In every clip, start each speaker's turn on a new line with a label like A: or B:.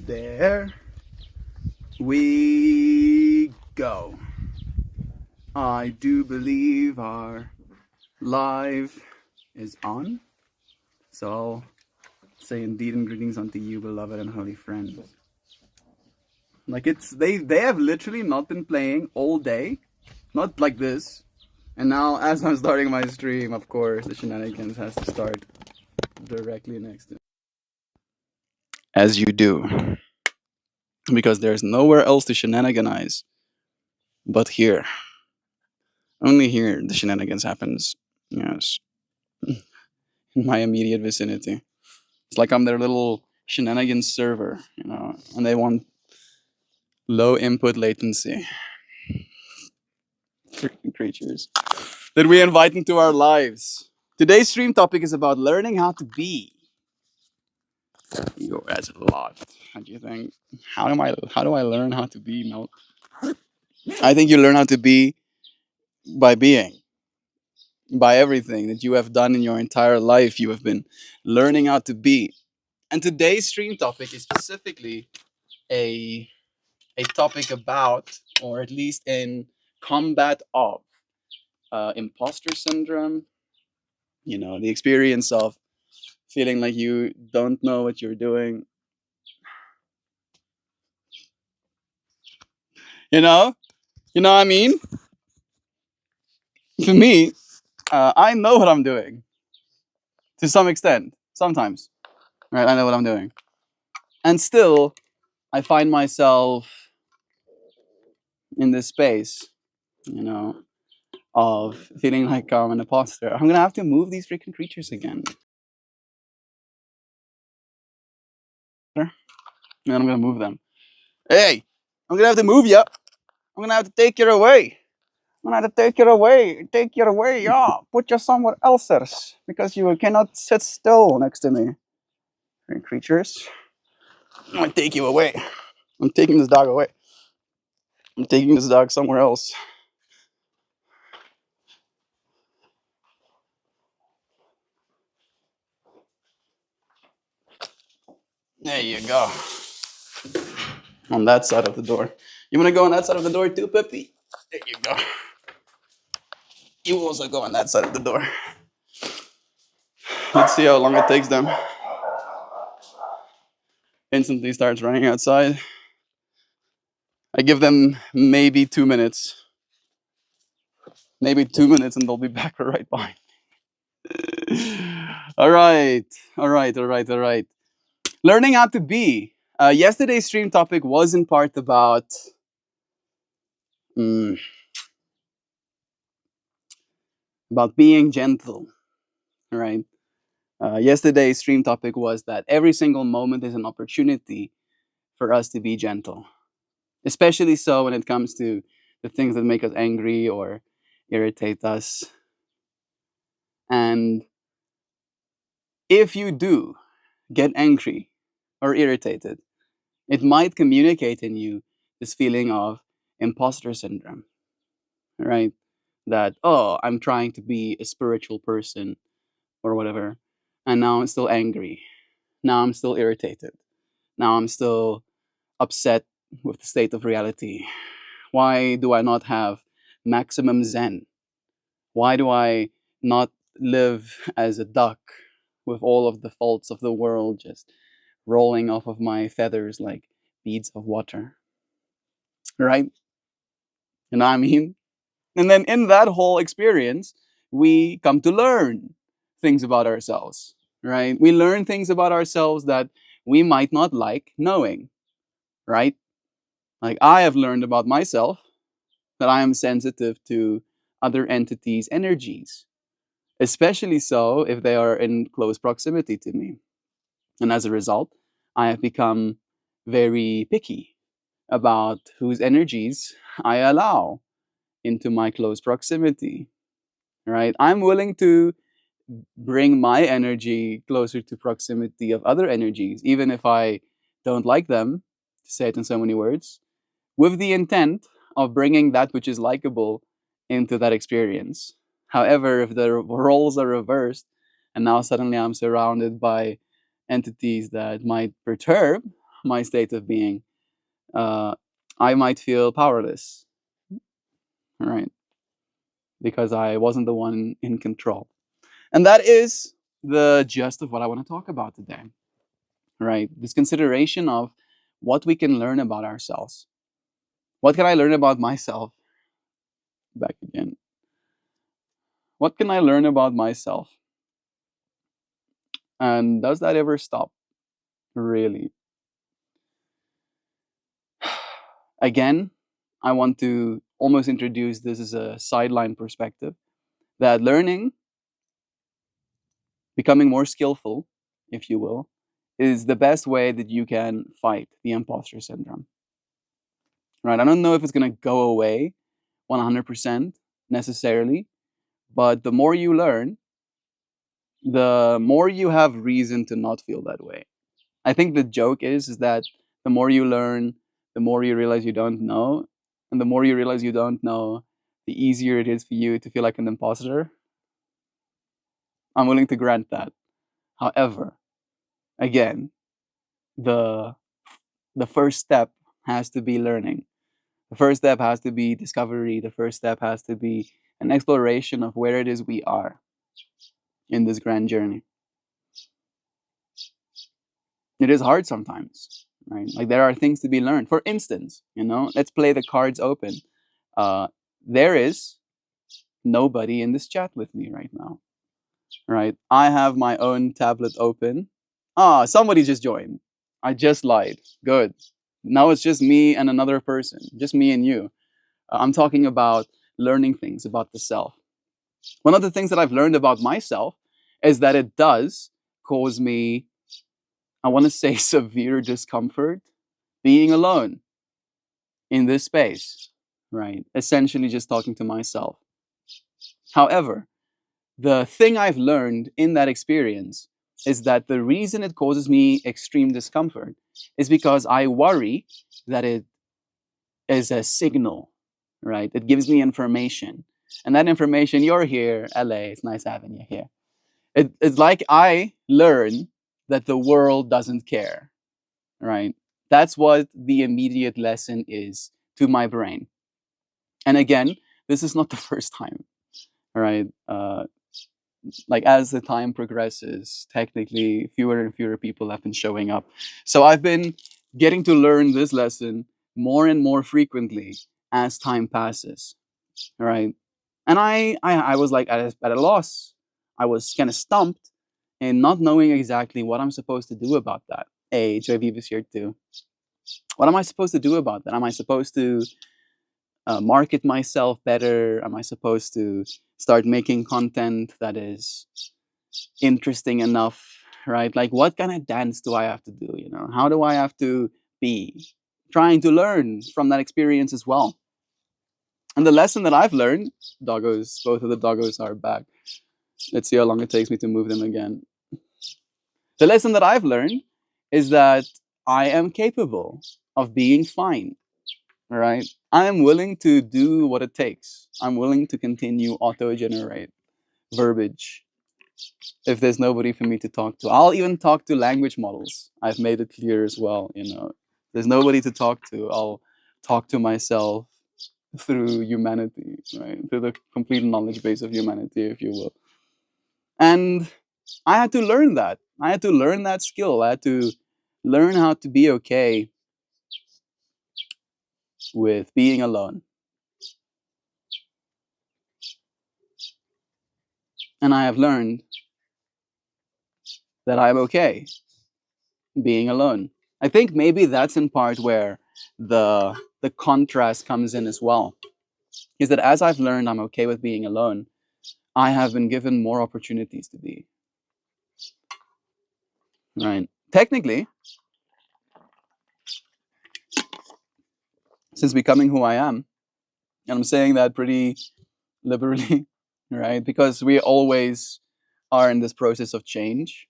A: There we go. I do believe our live is on. So I'll say indeed and greetings unto you, beloved and holy friends. Like they have literally not been playing all day. Not like this. And now as I'm starting my stream, of course, the shenanigans has to start directly next to it. As you do. Because there's nowhere else to shenaniganize but here. Only here the shenanigans happens. Yes. In my immediate vicinity. It's like I'm their little shenanigans server, and they want low input latency. Freaking creatures that we invite into our lives. Today's stream topic is about learning how to be. Yo, that's a lot. How do you think? How do I learn how to be, Mel? I think you learn how to be by being. By everything that you have done in your entire life, you have been learning how to be. And today's stream topic is specifically a topic about, or at least in combat of, imposter syndrome. The experience of feeling like you don't know what you're doing. You know what I mean? For me, I know what I'm doing to some extent. Sometimes, right? I know what I'm doing, and still, I find myself in this space, of feeling like I'm an imposter. I'm gonna have to move these freaking creatures again. And I'm gonna move them. Hey, I'm gonna have to move you. I'm gonna have to take you away. I'm gonna have to take you away. Take you away, yeah. Put you somewhere else, because you cannot sit still next to me. Creatures. I'm gonna take you away. I'm taking this dog away. I'm taking this dog somewhere else. There you go. On that side of the door. You wanna go on that side of the door too, Peppy? There you go. You also go on that side of the door. Let's see how long it takes them. Instantly starts running outside. I give them maybe 2 minutes. Maybe 2 minutes and they'll be back right behind. All right. Learning how to be. Yesterday's stream topic was in part about being gentle. All right. Yesterday's stream topic was that every single moment is an opportunity for us to be gentle, especially so when it comes to the things that make us angry or irritate us. And if you do get angry or irritated, it might communicate in you this feeling of imposter syndrome, right? That, oh, I'm trying to be a spiritual person or whatever, and now I'm still angry. Now I'm still irritated. Now I'm still upset with the state of reality. Why do I not have maximum zen? Why do I not live as a duck with all of the faults of the world just rolling off of my feathers like beads of water? Right? You know what I mean? And then in that whole experience, we come to learn things about ourselves, right? We learn things about ourselves that we might not like knowing, right? Like I have learned about myself that I am sensitive to other entities' energies, especially so if they are in close proximity to me. And as a result, I have become very picky about whose energies I allow into my close proximity, right? I'm willing to bring my energy closer to proximity of other energies, even if I don't like them, to say it in so many words, with the intent of bringing that which is likable into that experience. However, if the roles are reversed, and now suddenly I'm surrounded by entities that might perturb, my state of being, uh, I might feel powerless, right? Because I wasn't the one in control. And that is the gist of what I want to talk about today, right? This consideration of what we can learn about ourselves. What can I learn about myself? Back again. What can I learn about myself? And does that ever stop? Really? Again, I want to almost introduce this as a sideline perspective that learning, becoming more skillful, if you will, is the best way that you can fight the imposter syndrome. Right? I don't know if it's going to go away 100% necessarily, but the more you learn, the more you have reason to not feel that way. I think the joke is that the more you learn, the more you realize you don't know, and the more you realize you don't know, the easier it is for you to feel like an imposter. I'm willing to grant that. However, again, the the first step has to be learning. The first step has to be discovery. The first step has to be an exploration of where it is we are in this grand journey. It is hard sometimes, right? Like there are things to be learned. For instance, let's play the cards open. Uh, there is nobody in this chat with me right now, right? I have my own tablet open. Ah, somebody just joined. I just lied. Good. Now it's just me and another person, just me and you. I'm talking about learning things about the self. One of the things that I've learned about myself is that it does cause me, I want to say, severe discomfort being alone in this space, right? Essentially just talking to myself. However, the thing I've learned in that experience is that the reason it causes me extreme discomfort is because I worry that it is a signal, right? It gives me information. And that information, you're here, LA, it's nice having you here. It's like I learn that the world doesn't care, right? That's what the immediate lesson is to my brain. And again, this is not the first time, right? Like as the time progresses, technically fewer and fewer people have been showing up. So I've been getting to learn this lesson more and more frequently as time passes, right? And I was like at a loss. I was kind of stumped and not knowing exactly what I'm supposed to do about that. Hey, Joy Viva's here too. What am I supposed to do about that? Am I supposed to market myself better? Am I supposed to start making content that is interesting enough, right? Like, what kind of dance do I have to do? How do I have to be? Trying to learn from that experience as well. And the lesson that I've learned, doggos, both of the doggos are back. Let's see how long it takes me to move them again. The lesson that I've learned is that I am capable of being fine. All right. I am willing to do what it takes. I'm willing to continue auto-generate verbiage if there's nobody for me to talk to. I'll even talk to language models. I've made it clear as well. There's nobody to talk to. I'll talk to myself through humanity, right? Through the complete knowledge base of humanity, if you will. And I had to learn that. I had to learn that skill. I had to learn how to be okay with being alone. And I have learned that I'm okay being alone. I think maybe that's in part where the contrast comes in as well. Is that as I've learned I'm okay with being alone, I have been given more opportunities to be. Right. Technically, since becoming who I am, and I'm saying that pretty liberally, right? Because we always are in this process of change.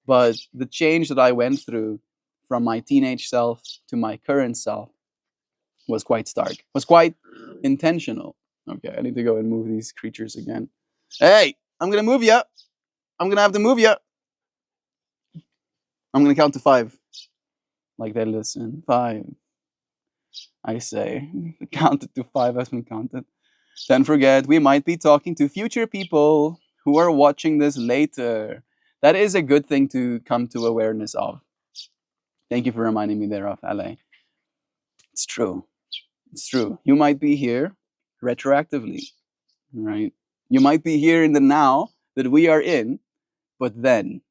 A: But the change that I went through from my teenage self to my current self was quite stark, was quite intentional. Okay, I need to go and move these creatures again. Hey, I'm gonna move you. I'm gonna have to move you. I'm gonna count to 5. like they listen. 5, I say. Counted to 5 has been counted. Don't forget, we might be talking to future people who are watching this later. That is a good thing to come to awareness of. Thank you for reminding me thereof, LA. It's true. It's true. You might be here retroactively, right? You might be here in the now that we are in, but then,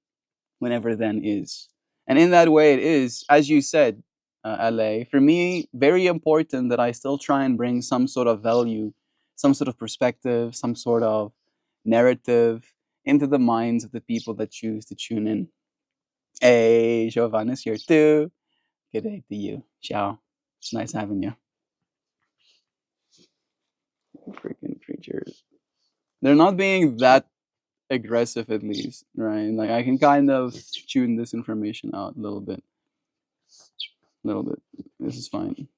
A: whenever then is. And in that way, it is, as you said, LA, for me, very important that I still try and bring some sort of value, some sort of perspective, some sort of narrative into the minds of the people that choose to tune in. Hey, Giovanna's here too. Good day to you. Ciao. It's nice having you. Freaking creatures. They're not being that aggressive, at least, right? Like, I can kind of tune this information out a little bit. A little bit. This is fine.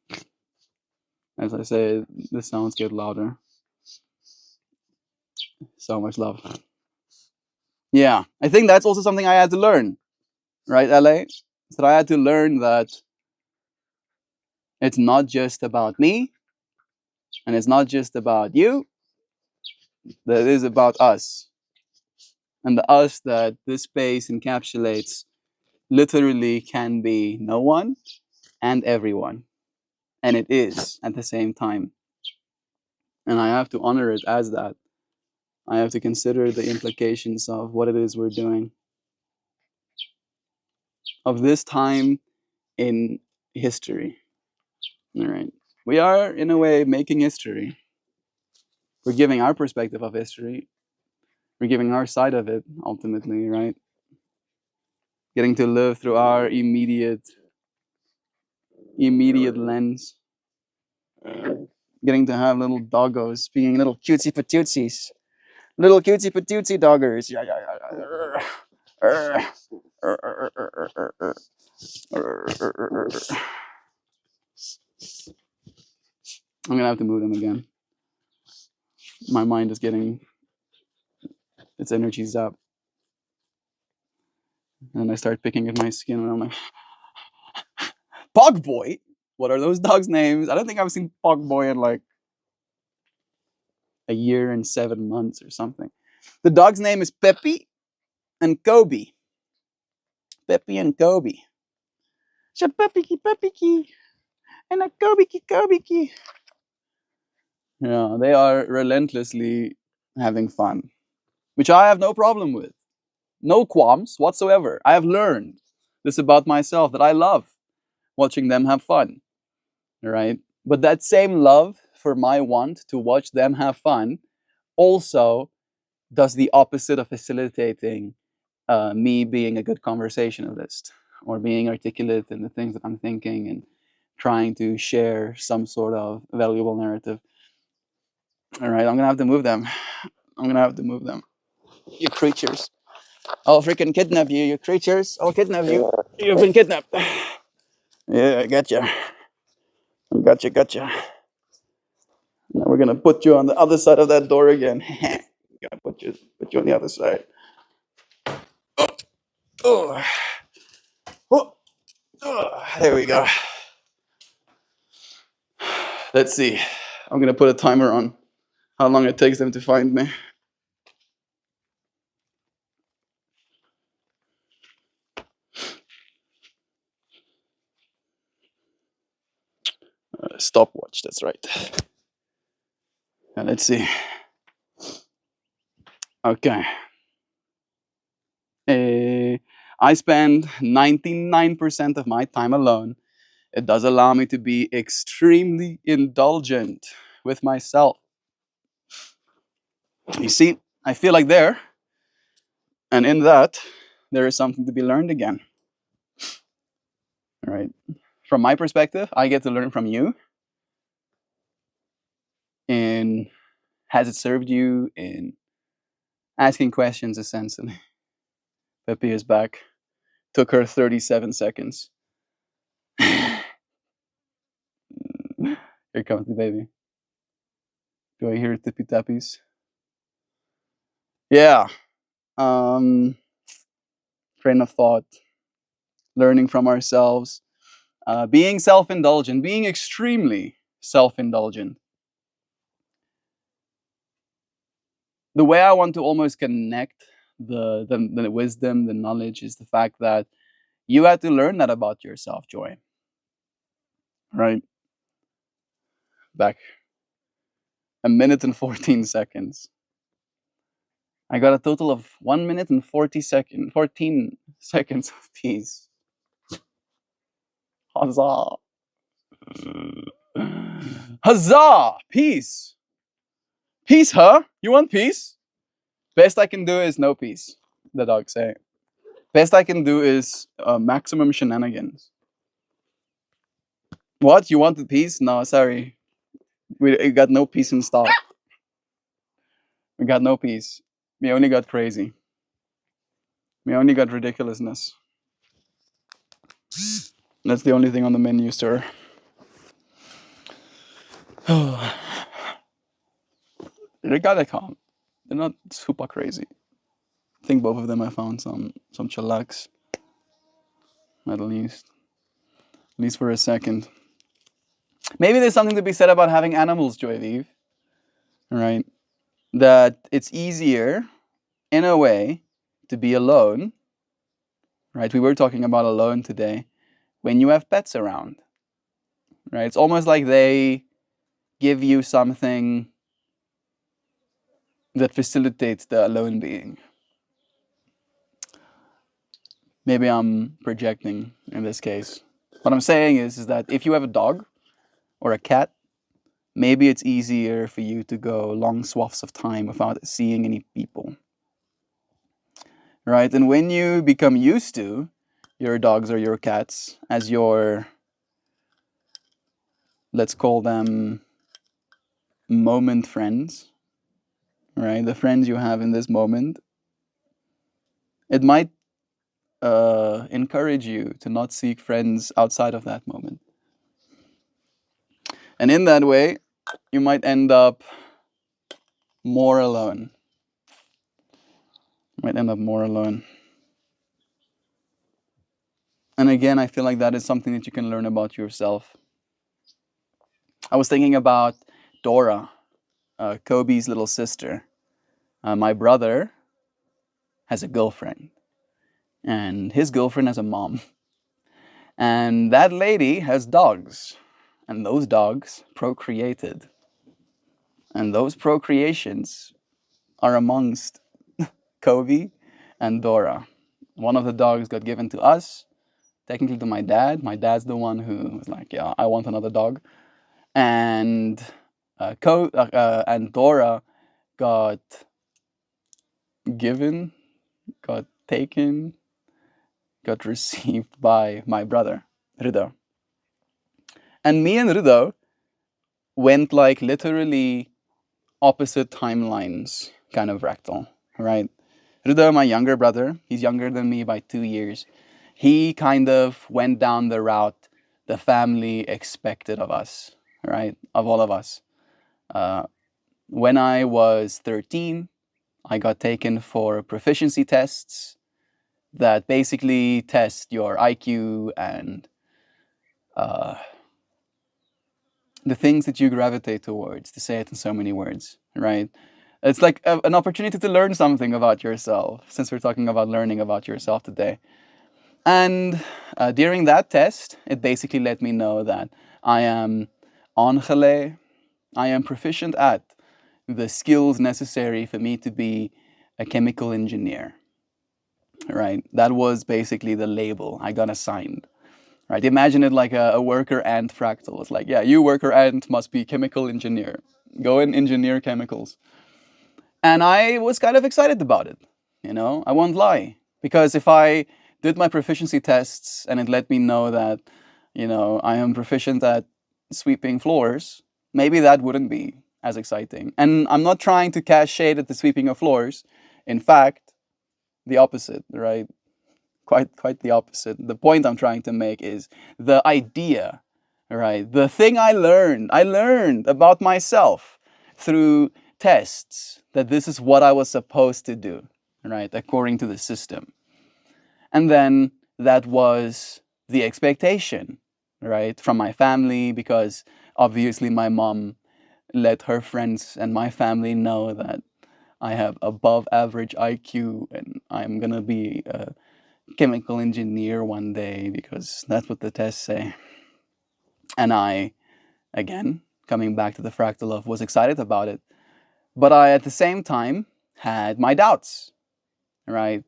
A: As I say, the sounds get louder. So much love. Yeah, I think that's also something I had to learn, right, LA? So I had to learn that it's not just about me and it's not just about you, that it is about us. And the us that this space encapsulates literally can be no one and everyone. And it is at the same time. And I have to honor it as that. I have to consider the implications of what it is we're doing, of this time in history. All right. We are, in a way, making history. We're giving our perspective of history. We're giving our side of it, ultimately, right? Getting to live through our immediate lens. Getting to have little doggos being little cutesy patootsies. Little cutesy patootsy doggers. Yeah, yeah, yeah. I'm gonna have to move them again. My mind is getting its energy zapped. And I start picking at my skin and I'm like, Pogboy? What are those dogs' names? I don't think I've seen Pogboy in like a year and 7 months or something. The dog's name is Peppy and Kobe. Peppy and Kobe. Peppy Peppy and a Kobe Kobe. Yeah, they are relentlessly having fun, which I have no problem with. No qualms whatsoever. I have learned this about myself, that I love watching them have fun, right? But that same love for my want to watch them have fun also does the opposite of facilitating me being a good conversationalist or being articulate in the things that I'm thinking and trying to share some sort of valuable narrative. All right, I'm gonna have to move them. I'm gonna have to move them. You creatures. I'll freaking kidnap you, you creatures. I'll kidnap you. You've been kidnapped. Yeah, I gotcha. Gotcha. Now we're gonna put you on the other side of that door again. Gonna put you on the other side. Oh, oh, there we go. Let's see. I'm gonna put a timer on how long it takes them to find me. Stopwatch, that's right. And let's see. Okay. I spend 99% of my time alone. It does allow me to be extremely indulgent with myself. You see, I feel like there, and in that, there is something to be learned again. All right. From my perspective, I get to learn from you. And has it served you in asking questions, essentially? Pepe is back. Took her 37 seconds. Here comes the baby. Do I hear tippy tappies? Yeah. Train of thought. Learning from ourselves. being self-indulgent, being extremely self-indulgent. The way I want to almost connect the wisdom, the knowledge, is the fact that you had to learn that about yourself, Joy. Right? Back a minute and 14 seconds. I got a total of 1 minute and 14 seconds of peace. Huzzah! Huzzah! Peace! Peace, huh? You want peace? Best I can do is no peace, the dogs say. Best I can do is maximum shenanigans. What? You wanted peace? No, sorry. We got no peace in stock. We got no peace. We only got crazy. We only got ridiculousness. That's the only thing on the menu, sir. They gotta calm. They're not super crazy. I think both of them have found some chillax. At least for a second. Maybe there's something to be said about having animals, Joy Vive. Right? That it's easier, in a way, to be alone. Right? We were talking about alone today. When you have pets around. Right? It's almost like they give you something that facilitates the alone being. Maybe I'm projecting in this case. What I'm saying is that if you have a dog or a cat, maybe it's easier for you to go long swaths of time without seeing any people. Right? And when you become used to your dogs or your cats as your, let's call them moment friends, right? The friends you have in this moment, it might encourage you to not seek friends outside of that moment. And in that way, you might end up more alone. You might end up more alone. And again, I feel like that is something that you can learn about yourself. I was thinking about Dora, Kobe's little sister. My brother has a girlfriend, and his girlfriend has a mom. And that lady has dogs, and those dogs procreated. And those procreations are amongst Kobe and Dora. One of the dogs got given to us, technically to my dad. My dad's the one who was like, yeah, I want another dog. And and Dora got given, got taken, got received by my brother, Rido. And me and Rido went like literally opposite timelines, kind of fractal, right? Rido, my younger brother, he's younger than me by 2 years. He kind of went down the route the family expected of us, right? Of all of us. When I was 13, I got taken for proficiency tests that basically test your IQ and the things that you gravitate towards, to say it in so many words, right? It's like an opportunity to learn something about yourself, since we're talking about learning about yourself today. And during that test, it basically let me know that I am ongele, I am proficient at the skills necessary for me to be a chemical engineer, right? That was basically the label I got assigned, right? Imagine it like a worker ant fractal. It's like, yeah, you worker ant must be chemical engineer. Go and engineer chemicals. And I was kind of excited about it, I won't lie. Because if I did my proficiency tests and it let me know that, I am proficient at sweeping floors, maybe that wouldn't be as exciting. And I'm not trying to cast shade at the sweeping of floors. In fact, the opposite, right? Quite the opposite. The point I'm trying to make is the idea, right? The thing I learned about myself through tests that this is what I was supposed to do, right? According to the system. And then that was the expectation, right? From my family, because obviously my mom let her friends and my family know that I have above average IQ and I'm gonna be a chemical engineer one day because that's what the tests say. And I, again, coming back to the fractal of, was excited about it. But I, at the same time, had my doubts, right?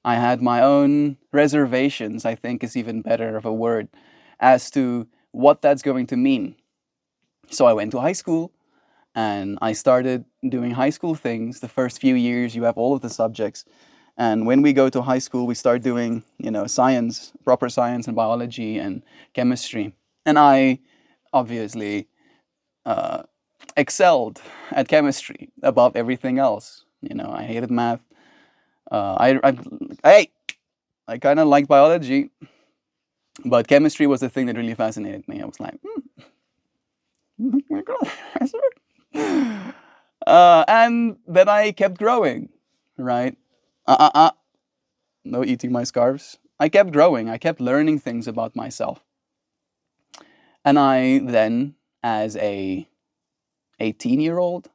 A: I had my own reservations, I think is even better of a word, as to what that's going to mean. So I went to high school and I started doing high school things. The first few years, you have all of the subjects. And when we go to high school, we start doing, science, proper science and biology and chemistry. And I obviously uh, excelled at chemistry above everything else. I hated math. Hey, I kind of liked biology, but chemistry was the thing that really fascinated me. I was like, and then I kept growing, right? Uh, uh, uh, no eating my scarves. I kept growing. I kept learning things about myself. And I then, as a 18-year-old,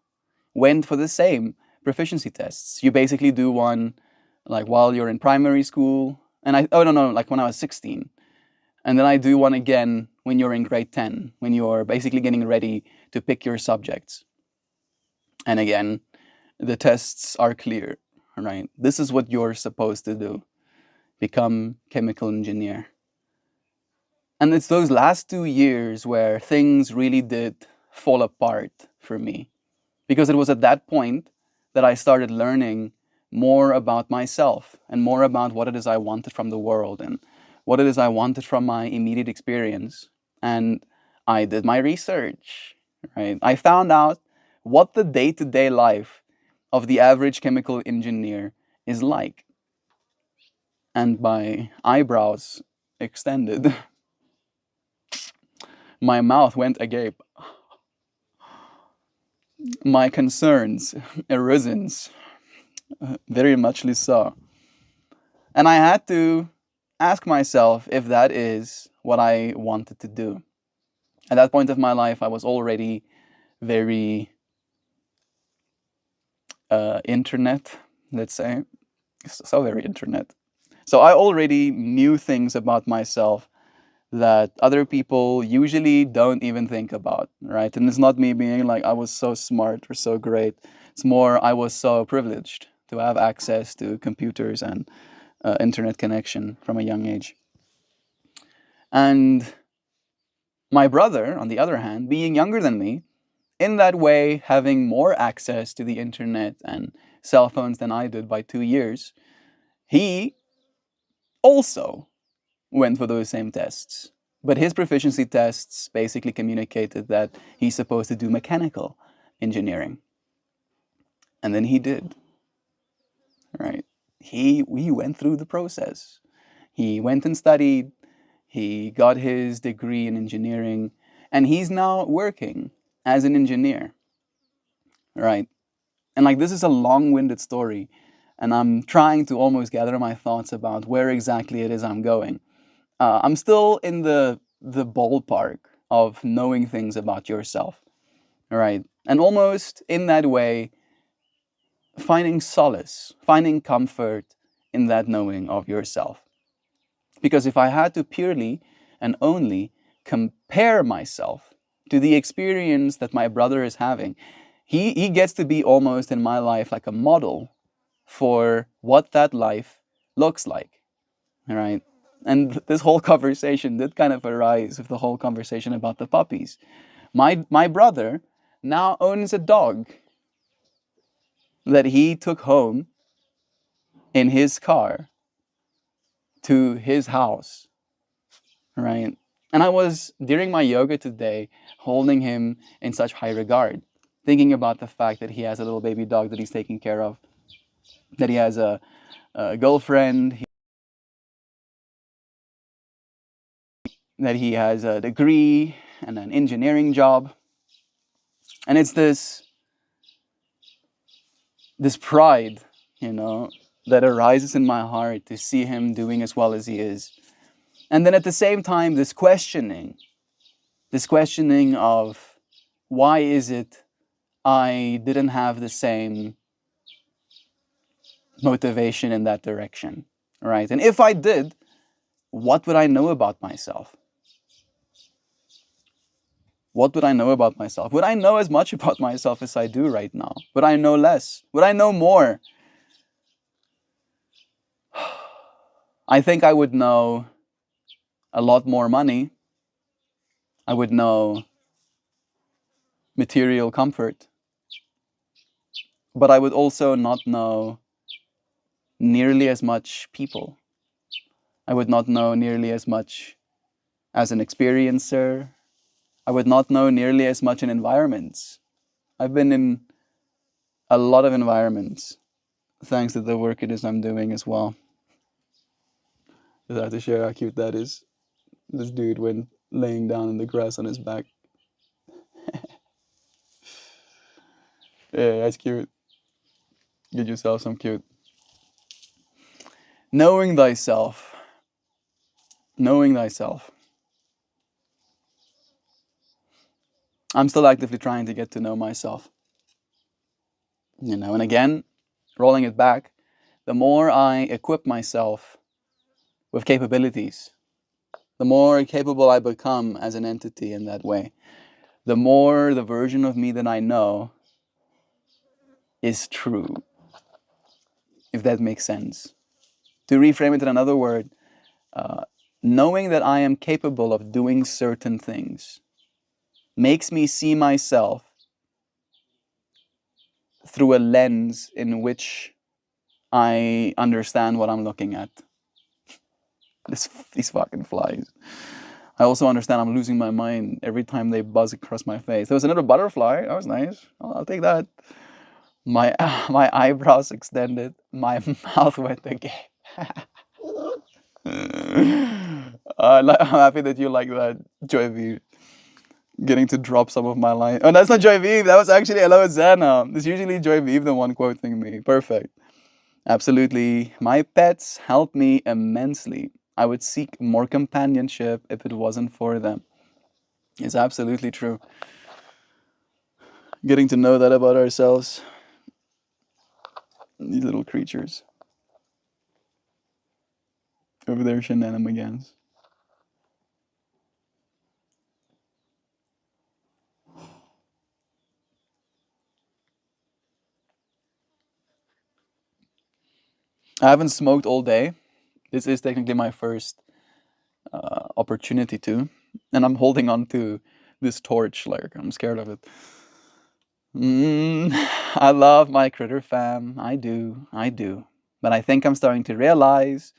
A: went for the same proficiency tests. You basically do one like while you're in primary school. And oh no, like when I was 16. And then I do one again when you're in grade 10, when you're basically getting ready to pick your subjects. And again, the tests are clear, right? This is what you're supposed to do. Become chemical engineer. And it's those last 2 years where things really did fall apart for me. Because it was at that point that I started learning more about myself and more about what it is I wanted from the world and what it is I wanted from my immediate experience. And I did my research, right? I found out what the day-to-day life of the average chemical engineer is like. And my eyebrows extended. My mouth went agape. My concerns arisen, very muchly so. And I had to ask myself if that is what I wanted to do. At that point of my life, I was already very internet, let's say. So very internet. So I already knew things about myself that other people usually don't even think about, right? And it's not me being like, I was so smart or so great. It's more, I was so privileged to have access to computers and internet connection from a young age. And my brother, on the other hand, being younger than me, in that way, having more access to the internet and cell phones than I did by 2 years, he also went for those same tests. But his proficiency tests basically communicated that he's supposed to do mechanical engineering. And then he did, right? We went through the process. He went and studied, he got his degree in engineering, and he's now working as an engineer, right? And like this is a long-winded story, and I'm trying to almost gather my thoughts about where exactly it is I'm going. I'm still in the ballpark of knowing things about yourself, right? And almost in that way, finding solace, finding comfort in that knowing of yourself. Because if I had to purely and only compare myself to the experience that my brother is having, he gets to be almost in my life like a model for what that life looks like, right? And this whole conversation did kind of arise with the whole conversation about the puppies. My brother now owns a dog that he took home in his car to his house, right? And I was, during my yoga today, holding him in such high regard, thinking about the fact that he has a little baby dog that he's taking care of, that he has a girlfriend, that he has a degree and an engineering job. And it's this pride, that arises in my heart to see him doing as well as he is. And then at the same time, this questioning of why is it I didn't have the same motivation in that direction, right? And if I did, what would I know about myself? What would I know about myself? Would I know as much about myself as I do right now? Would I know less? Would I know more? I think I would know a lot more money. I would know material comfort. But I would also not know nearly as much people. I would not know nearly as much as an experiencer. I would not know nearly as much in environments. I've been in a lot of environments thanks to the work it is I'm doing as well. Just have to share how cute that is. This dude went laying down in the grass on his back. Yeah, that's cute. Get yourself some cute. Knowing thyself. Knowing thyself. I'm still actively trying to get to know myself. And again, rolling it back, the more I equip myself with capabilities, the more capable I become as an entity in that way, the more the version of me that I know is true, if that makes sense. To reframe it in another word, knowing that I am capable of doing certain things makes me see myself through a lens in which I understand what I'm looking at. These fucking flies. I also understand I'm losing my mind every time they buzz across my face. There was another butterfly. That was nice. I'll take that. My eyebrows extended. My mouth went agape. I'm happy that you like that, Joy V. Getting to drop some of my lines. Oh, that's not Joy V. That was actually Hello Zana. It's usually Joy V the one quoting me. Perfect. Absolutely. My pets help me immensely. I would seek more companionship if it wasn't for them. It's absolutely true. Getting to know that about ourselves. These little creatures. Over there shenanigans. I haven't smoked all day. This is technically my first opportunity to. And I'm holding on to this torch like I'm scared of it. I love my critter fam. I do. But I think I'm starting to realize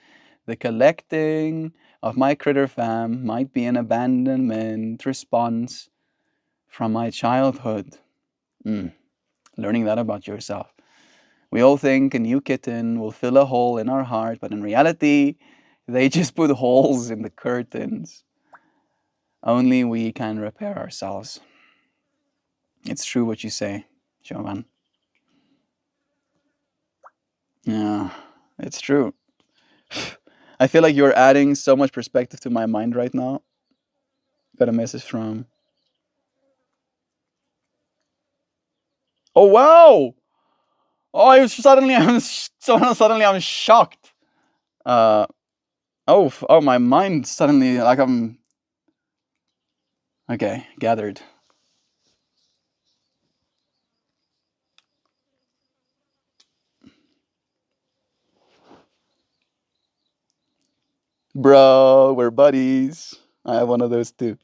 A: the collecting of my critter fam might be an abandonment response from my childhood. Learning that about yourself. We all think a new kitten will fill a hole in our heart, but in reality, they just put holes in the curtains. Only we can repair ourselves. It's true what you say, Jovan. Yeah, it's true. I feel like you're adding so much perspective to my mind right now. Got a message from. Oh wow! Oh, suddenly I'm shocked. Uh oh, my mind suddenly like I'm. Okay, gathered. Bro, we're buddies. I have one of those too.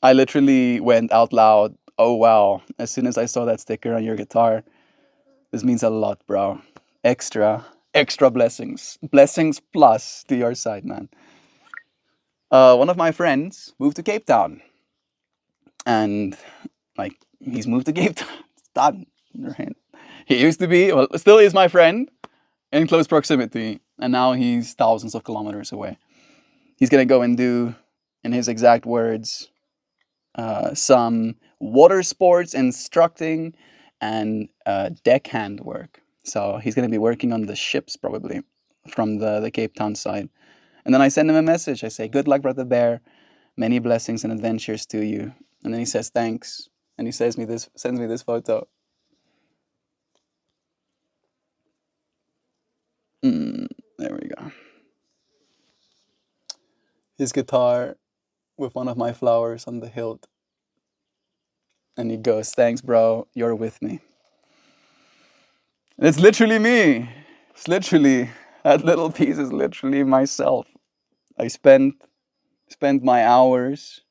A: I literally went out loud. Oh wow! As soon as I saw that sticker on your guitar, this means a lot, bro. Extra blessings, blessings plus to your side, man. One of my friends moved to Cape Town, and like he's moved to Cape Town. It's done. Right? He used to be, well, still is my friend in close proximity, and now he's thousands of kilometers away. He's gonna go and do, in his exact words, some water sports instructing and deckhand work. So he's going to be working on the ships probably from the Cape Town side. And then I send him a message. I say, "Good luck, brother Bear. Many blessings and adventures to you." And then he says, "Thanks." And he sends me this photo. There we go. His guitar with one of my flowers on the hilt. And he goes, "Thanks, bro. You're with me." And it's literally me. It's literally, that little piece is literally myself. I spent my hours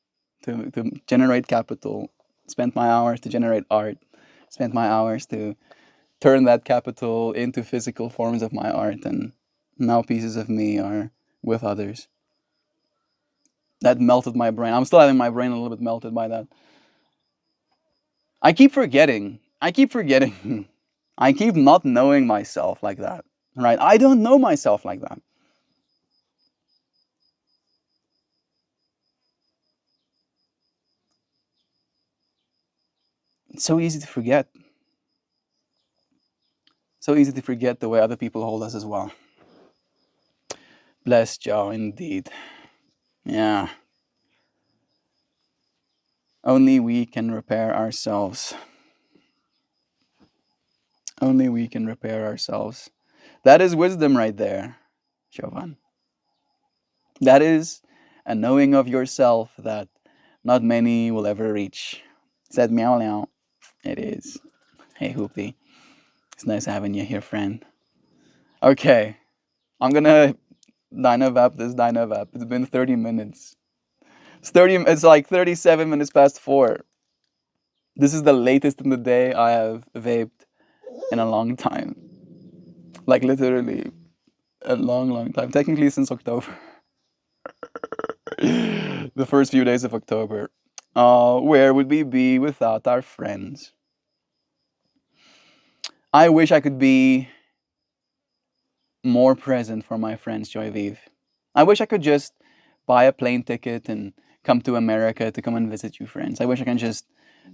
A: to generate capital, spent my hours to generate art, spent my hours to turn that capital into physical forms of my art, and now pieces of me are with others. That melted my brain. I'm still having my brain a little bit melted by that. I keep forgetting. I keep forgetting. I keep not knowing myself like that. Right? I don't know myself like that. It's so easy to forget. So easy to forget the way other people hold us as well. Bless Joe, indeed. Yeah. Only we can repair ourselves. Only we can repair ourselves. That is wisdom right there, Jovan. That is a knowing of yourself that not many will ever reach. Said meow meow. It is. Hey Hoopy. It's nice having you here, friend. Okay. I'm gonna Dynavap this Dynavap. It's been 30 minutes. It's like 37 minutes past 4. This is the latest in the day I have vaped in a long time. Like literally a long, long time. Technically since October. The first few days of October. Where would we be without our friends? I wish I could be more present for my friends, Joy Vive. I wish I could just buy a plane ticket and come to America to come and visit you, friends. I wish I can just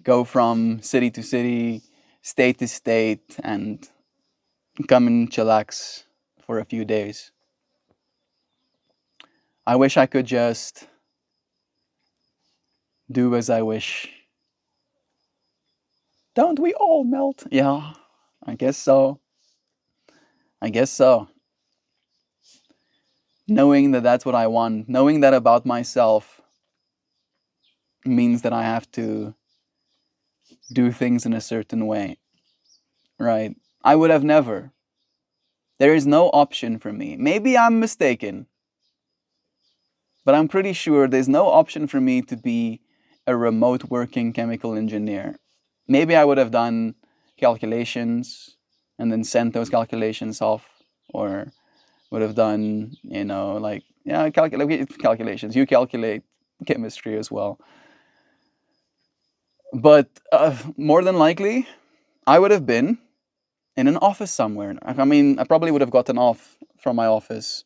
A: go from city to city, state to state, and come and chillax for a few days. I wish I could just do as I wish. Don't we all melt? Yeah, I guess so. I guess so. Knowing that that's what I want, knowing that about myself means that I have to do things in a certain way, right? I would have never. There is no option for me. Maybe I'm mistaken, but I'm pretty sure there's no option for me to be a remote working chemical engineer. Maybe I would have done calculations and then sent those calculations off, or would have done, like, yeah, calculations. You calculate chemistry as well. But more than likely, I would have been in an office somewhere. I mean, I probably would have gotten off from my office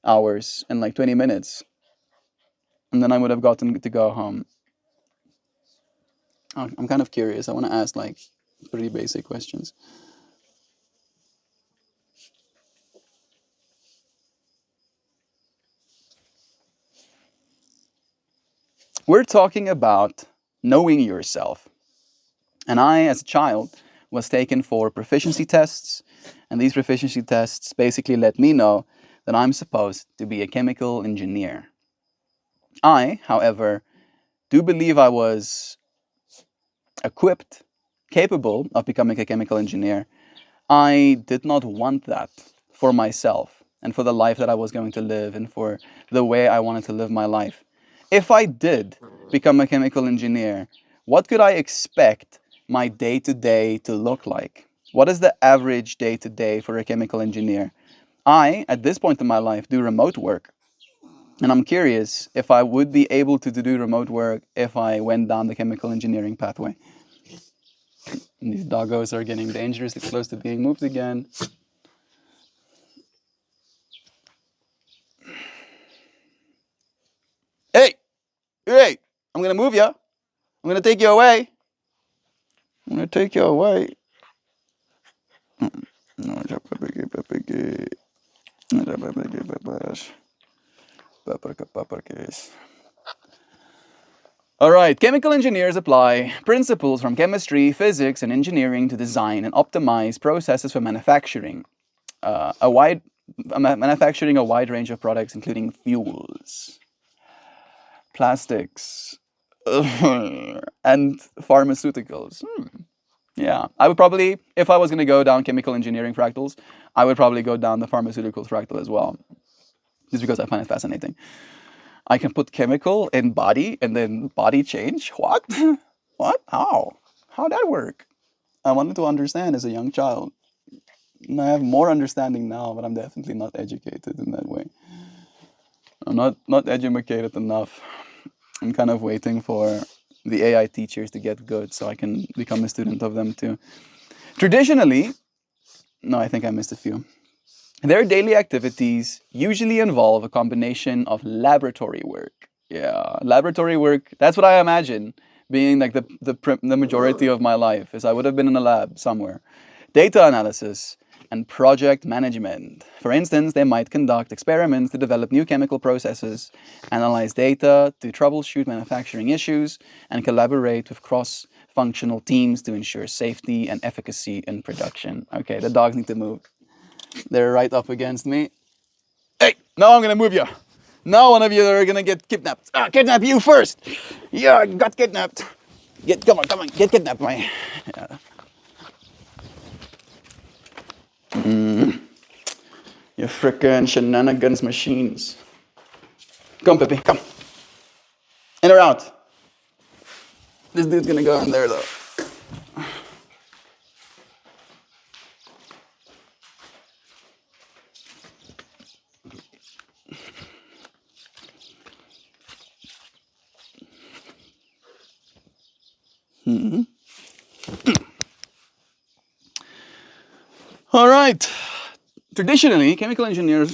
A: hours in like 20 minutes. And then I would have gotten to go home. I'm kind of curious. I want to ask like pretty basic questions. We're talking about knowing yourself. And I, as a child, was taken for proficiency tests. And these proficiency tests basically let me know that I'm supposed to be a chemical engineer. I, however, do believe I was equipped, capable of becoming a chemical engineer. I did not want that for myself and for the life that I was going to live and for the way I wanted to live my life. If I did become a chemical engineer, what could I expect my day to day to look like? What is the average day to day for a chemical engineer? I, at this point in my life, do remote work. And I'm curious if I would be able to do remote work if I went down the chemical engineering pathway. And these doggos are getting dangerously close to being moved again. Hey, hey, I'm gonna move you. I'm gonna take you away. I'm gonna take you away. All right, chemical engineers apply principles from chemistry, physics, and engineering to design and optimize processes for manufacturing. Manufacturing a wide range of products, including fuels, plastics, and pharmaceuticals. Yeah, I would probably, if I was going to go down chemical engineering fractals, I would probably go down the pharmaceuticals fractal as well, just because I find it fascinating. I can put chemical in body and then body change. What? What? How? How'd that work? I wanted to understand as a young child. And I have more understanding now, but I'm definitely not educated in that way. I'm not educated enough. I'm kind of waiting for the AI teachers to get good so I can become a student of them too. Traditionally, no, I think I missed a few. Their daily activities usually involve a combination of laboratory work. Yeah, laboratory work, that's what I imagine being like the majority of my life, is I would have been in a lab somewhere. Data analysis and project management. For instance, they might conduct experiments to develop new chemical processes, analyze data to troubleshoot manufacturing issues, and collaborate with cross-functional teams to ensure safety and efficacy in production. Okay, the dogs need to move. They're right up against me. Hey, now I'm gonna move you. Now one of you are gonna get kidnapped. Kidnap you first. Yeah, I got kidnapped. Come on, get kidnapped, my. Yeah. You frickin' shenanigans machines. Come, Pippi, come. In or out? This dude's gonna go in there though. All right. Traditionally, chemical engineering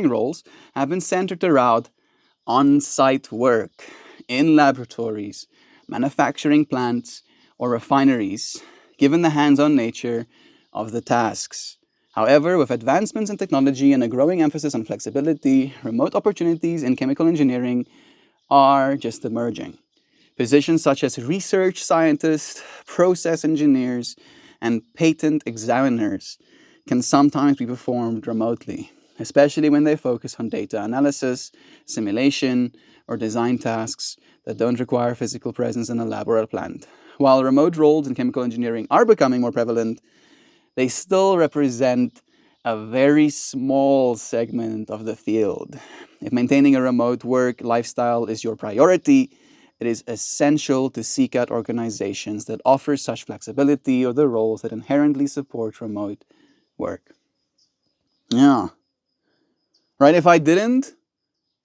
A: roles have been centered around on-site work in laboratories, manufacturing plants, or refineries, given the hands-on nature of the tasks. However, with advancements in technology and a growing emphasis on flexibility, remote opportunities in chemical engineering are just emerging. Positions such as research scientists, process engineers, and patent examiners can sometimes be performed remotely, especially when they focus on data analysis, simulation, or design tasks that don't require physical presence in a lab or a plant. While remote roles in chemical engineering are becoming more prevalent, they still represent a very small segment of the field. If maintaining a remote work lifestyle is your priority, it is essential to seek out organizations that offer such flexibility or the roles that inherently support remote work. Yeah. Right? If I didn't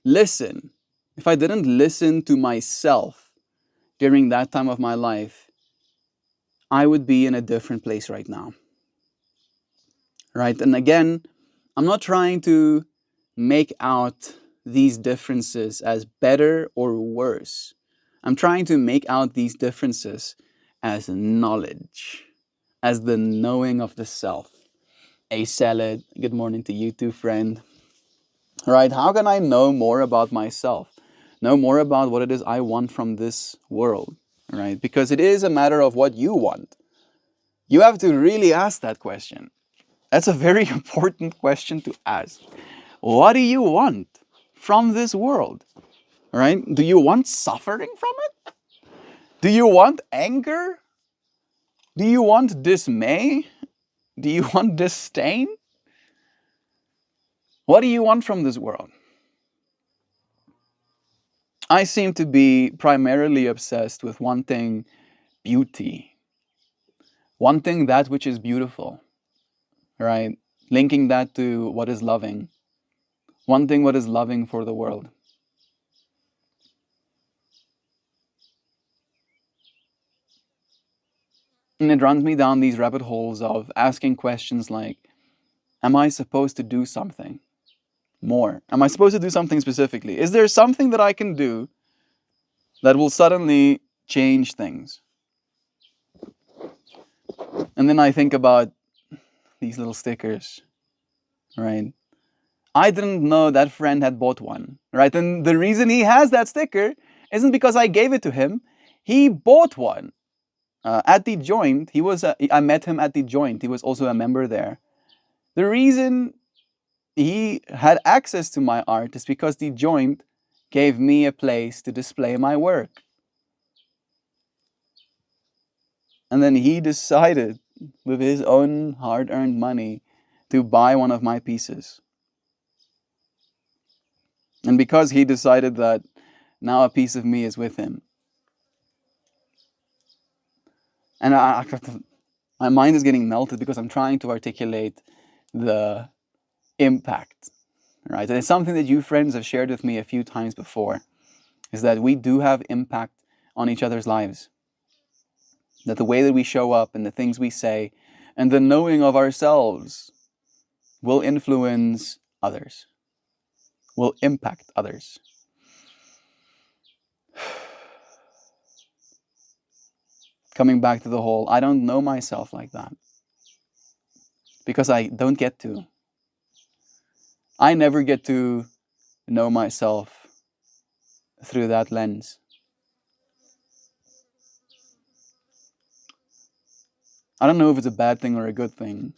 A: listen to myself during that time of my life, I would be in a different place right now. Right? And again, I'm not trying to make out these differences as better or worse. I'm trying to make out these differences as knowledge, as the knowing of the self. A salad, good morning to you too, friend. Right? How can I know more about myself? Know more about what it is I want from this world, right? Because it is a matter of what you want. You have to really ask that question. That's a very important question to ask. What do you want from this world? Right? Do you want suffering from it? Do you want anger? Do you want dismay? Do you want disdain? What do you want from this world? I seem to be primarily obsessed with wanting beauty, wanting that which is beautiful, right? Linking that to what is loving, wanting what is loving for the world. And it runs me down these rabbit holes of asking questions like, am I supposed to do something more? Am I supposed to do something specifically? Is there something that I can do that will suddenly change things? And then I think about these little stickers, right? I didn't know that friend had bought one, right? And the reason he has that sticker isn't because I gave it to him. He bought one at the joint. I met him at the joint. He was also a member there. The reason he had access to my art is because the joint gave me a place to display my work. And then he decided, with his own hard earned money, to buy one of my pieces. And because he decided that now a piece of me is with him. And my mind is getting melted because I'm trying to articulate the impact, right? And it's something that you friends have shared with me a few times before, is that we do have impact on each other's lives. That the way that we show up and the things we say and the knowing of ourselves will influence others, will impact others. Coming back to the whole, I don't know myself like that because I don't get to. I never get to know myself through that lens. I don't know if it's a bad thing or a good thing.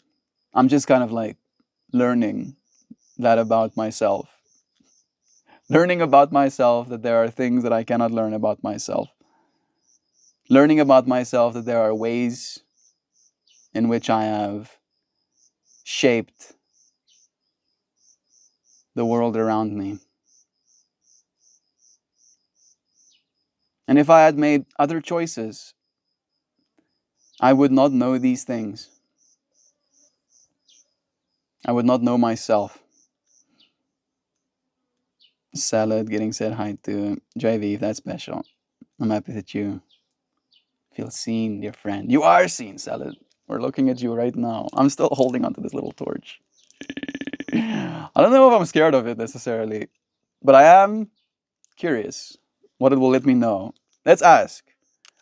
A: I'm just kind of like learning that about myself. Learning about myself that there are things that I cannot learn about myself. Learning about myself that there are ways in which I have shaped the world around me. And if I had made other choices, I would not know these things. I would not know myself. Salad getting said hi to JV, that's special. I'm happy that you feel seen, dear friend. You are seen, Salad. We're looking at you right now. I'm still holding onto this little torch. I don't know if I'm scared of it necessarily, but I am curious what it will let me know. Let's ask.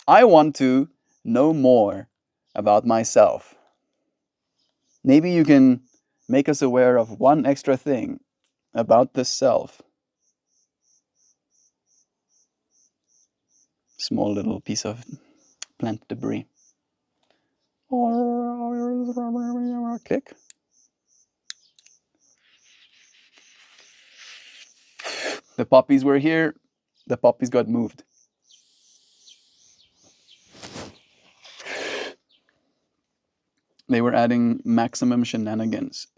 A: I want to know more about myself. Maybe you can make us aware of one extra thing about the self. Small little piece of plant debris. Click. The puppies were here. The puppies got moved. They were adding maximum shenanigans.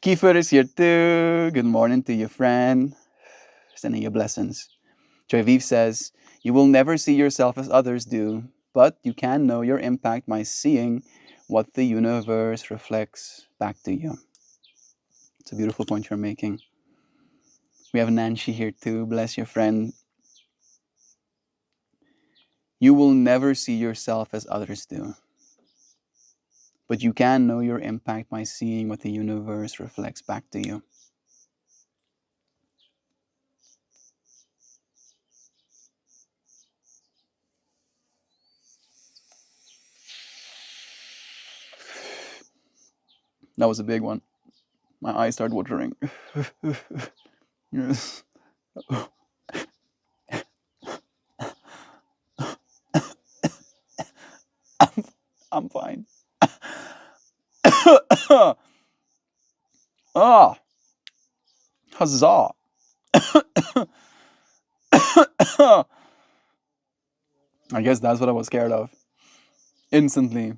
A: Kiefer is here too. Good morning to you, friend. Sending you blessings. Joyviv says, you will never see yourself as others do, but you can know your impact by seeing what the universe reflects back to you. It's a beautiful point you're making. We have Nancy here too. Bless your friend. You will never see yourself as others do, but you can know your impact by seeing what the universe reflects back to you. That was a big one. My eyes start watering. Yes. I'm fine. Ah, huzzah. I guess that's what I was scared of. Instantly,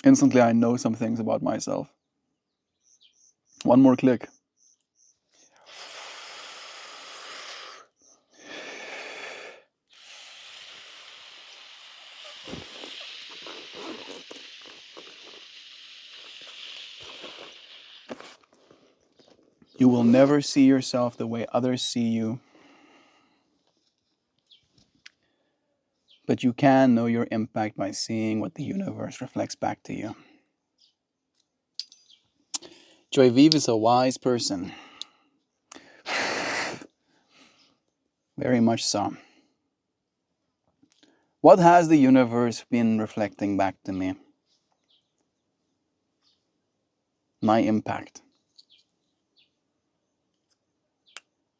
A: I know some things about myself. One more click. You will never see yourself the way others see you, but you can know your impact by seeing what the universe reflects back to you. Joy Vive is a wise person. Very much so. What has the universe been reflecting back to me? My impact.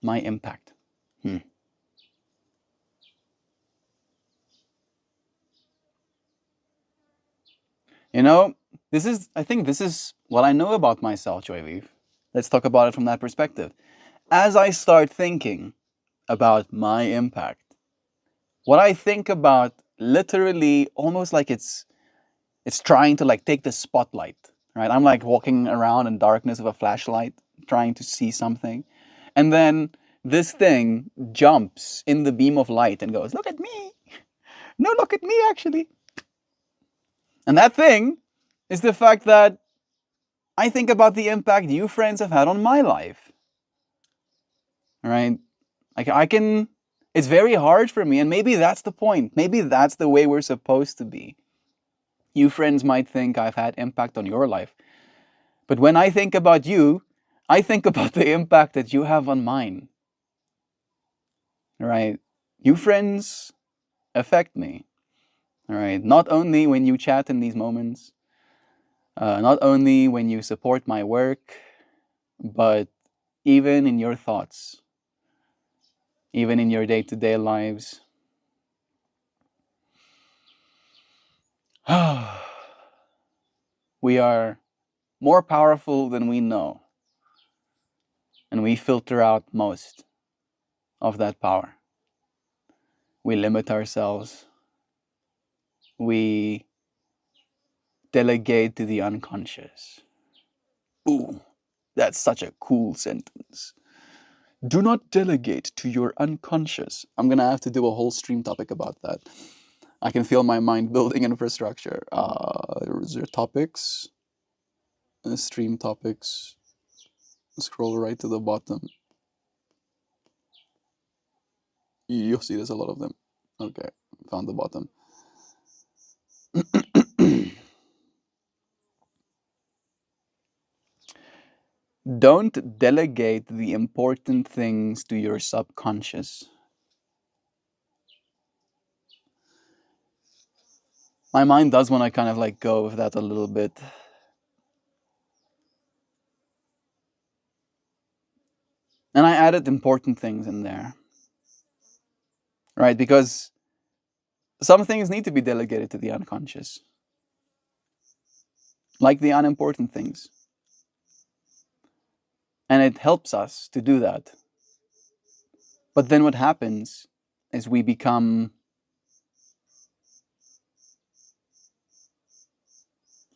A: My impact. Hmm. You know, I think this is what I know about myself, Joyleaf. Let's talk about it from that perspective. As I start thinking about my impact, what I think about literally almost like it's trying to like take the spotlight, right? I'm like walking around in darkness with a flashlight, trying to see something. And then this thing jumps in the beam of light and goes, "Look at me. No, look at me, actually." And that thing is the fact that I think about the impact you friends have had on my life, right? Like I can, it's very hard for me, and maybe that's the point. Maybe that's the way we're supposed to be. You friends might think I've had impact on your life, but when I think about you, I think about the impact that you have on mine, right? You friends affect me, right? Not only when you chat in these moments, not only when you support my work, but even in your thoughts, even in your day to day lives. We are more powerful than we know, and we filter out most of that power. We limit ourselves, we delegate to the unconscious. Ooh, that's such a cool sentence. Do not delegate to your unconscious. I'm gonna have to do a whole stream topic about that. I can feel my mind building infrastructure. Is there topics? Stream topics. Scroll right to the bottom. You'll see there's a lot of them. Okay, found the bottom. Don't delegate the important things to your subconscious. My mind does want to kind of like go with that a little bit. And I added important things in there, right? Because some things need to be delegated to the unconscious, like the unimportant things. And it helps us to do that. But then what happens is we become,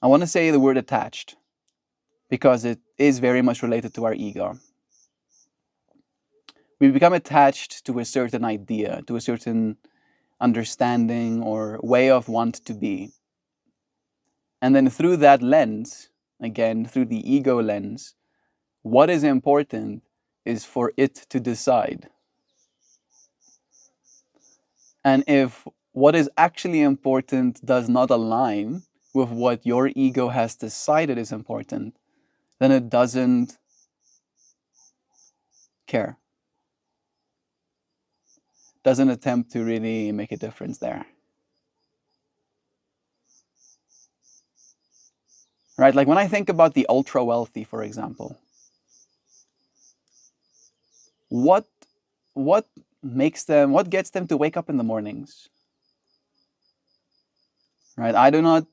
A: I want to say the word attached, because it is very much related to our ego. We become attached to a certain idea, to a certain understanding or way of want to be. And then through that lens, again, through the ego lens, what is important is for it to decide. And if what is actually important does not align with what your ego has decided is important, then it doesn't care, doesn't attempt to really make a difference there. Right? Like when I think about the ultra wealthy, for example, what what what gets them to wake up in the mornings? Right? I do not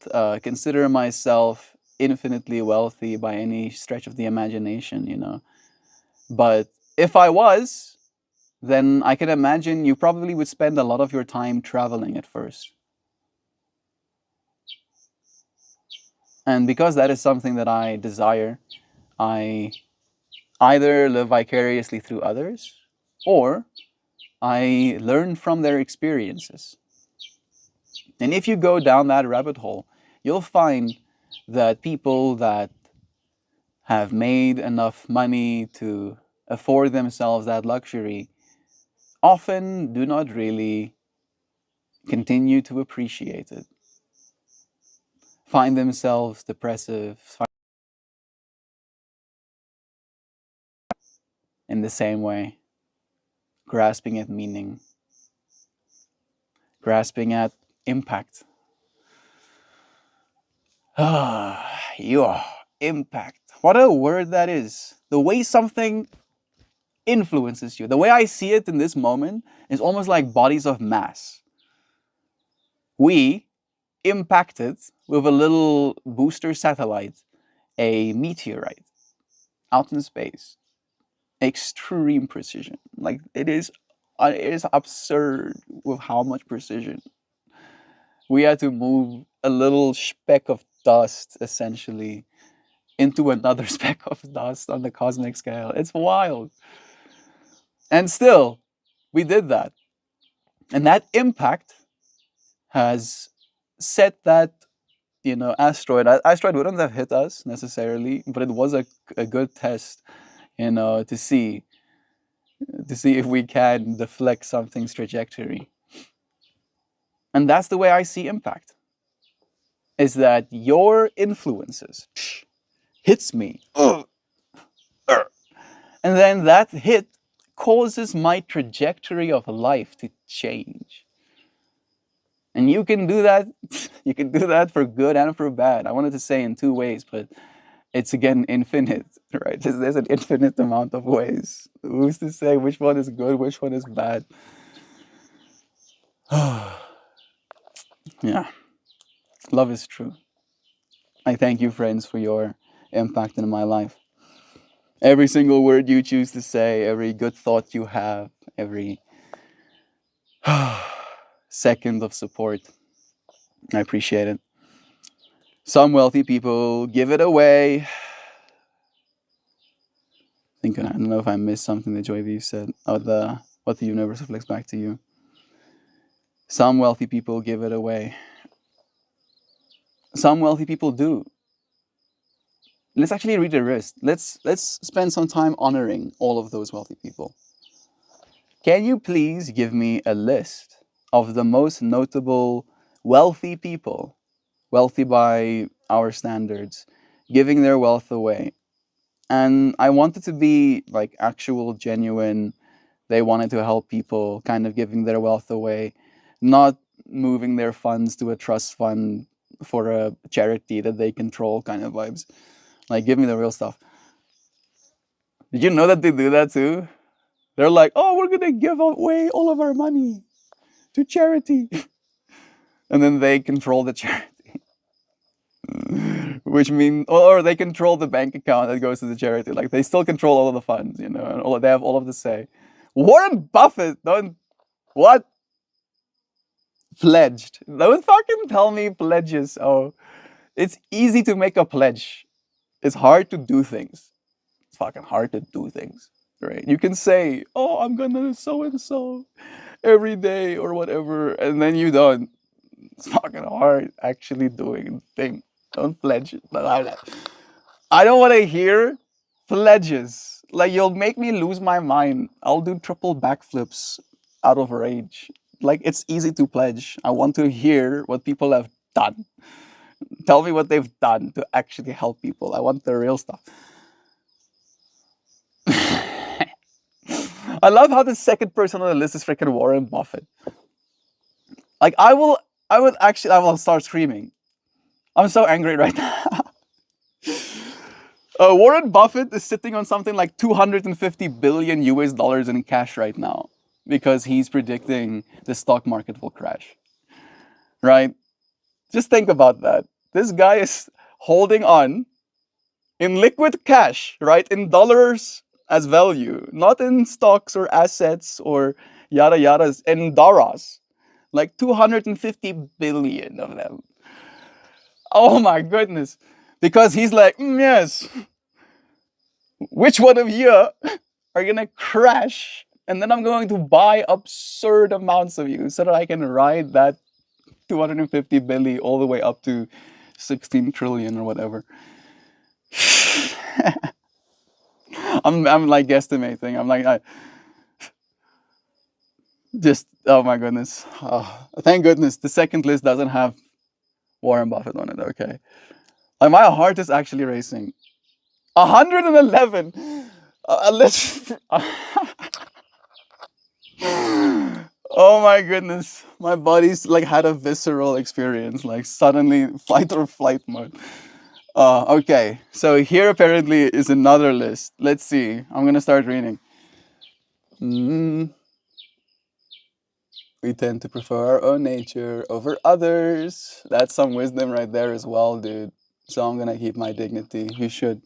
A: consider myself infinitely wealthy by any stretch of the imagination, you know. But if I was, then I can imagine you probably would spend a lot of your time traveling at first. And because that is something that I desire, I either live vicariously through others or I learn from their experiences. And if you go down that rabbit hole, you'll find that people that have made enough money to afford themselves that luxury often do not really continue to appreciate it, find themselves depressive in the same way, grasping at meaning, grasping at Impact. Yeah, impact. What a word that is. The way something influences you. The way I see it in this moment is almost like bodies of mass. We impacted with a little booster satellite a meteorite out in space. Extreme precision. Like it is absurd with how much precision. We had to move a little speck of dust essentially into another speck of dust on the cosmic scale. It's wild. And still, we did that. And that impact has set that, asteroid wouldn't have hit us necessarily, but it was a good test, to see if we can deflect something's trajectory. And that's the way I see impact. Is that your influences hits me. And then that hit causes my trajectory of life to change. And you can do that. You can do that for good and for bad. I wanted to say in two ways, but it's again infinite, right? There's an infinite amount of ways. Who's to say which one is good, which one is bad? Yeah. Love is true. I thank you, friends, for your impact in my life. Every single word you choose to say, every good thought you have, every second of support. I appreciate it. Some wealthy people give it away. I don't know if I missed something that Joy V said. What the universe reflects back to you. Some wealthy people give it away. Some wealthy people do. Let's actually read the list. Let's spend some time honoring all of those wealthy people. Can you please give me a list of the most notable wealthy people, wealthy by our standards, giving their wealth away? And I want it to be like actual, genuine, they wanted to help people, kind of giving their wealth away, not moving their funds to a trust fund for a charity that they control kind of vibes. Like, give me the real stuff. Did you know that they do that too? They're like, oh, we're going to give away all of our money to charity. And then they control the charity. Which means, or they control the bank account that goes to the charity. Like, they still control all of the funds, and they have all of the say. Warren Buffett, what? Pledged. Don't fucking tell me pledges. Oh, it's easy to make a pledge. It's hard to do things. It's fucking hard to do things, right? You can say, oh, I'm gonna so and so every day or whatever, and then you don't. It's fucking hard actually doing the thing. Don't pledge. I don't want to hear pledges. Like, you'll make me lose my mind. I'll do triple backflips out of rage. Like, it's easy to pledge. I want to hear what people have done. Tell me what they've done to actually help people. I want the real stuff. I love how the second person on the list is freaking Warren Buffett. Like, I will start screaming. I'm so angry right now. Warren Buffett is sitting on something like 250 billion US dollars in cash right now because he's predicting the stock market will crash. Right? Just think about that. This guy is holding on in liquid cash, right? In dollars as value, not in stocks or assets or yada yadas, in dollars. Like 250 billion of them. Oh my goodness. Because he's like, yes, which one of you are gonna crash? And then I'm going to buy absurd amounts of you so that I can ride that 250 billion all the way up to 16 trillion or whatever. I'm like guesstimating. I'm like, oh my goodness. Oh, thank goodness the second list doesn't have Warren Buffett on it. Okay. Like, my heart is actually racing. 111. Let's. Oh my goodness. My body's like had a visceral experience, like suddenly fight or flight mode. Okay, so here apparently is another list. Let's see. I'm gonna start reading. Mm, we tend to prefer our own nature over others. That's some wisdom right there as well, dude. So I'm gonna keep my dignity. You should.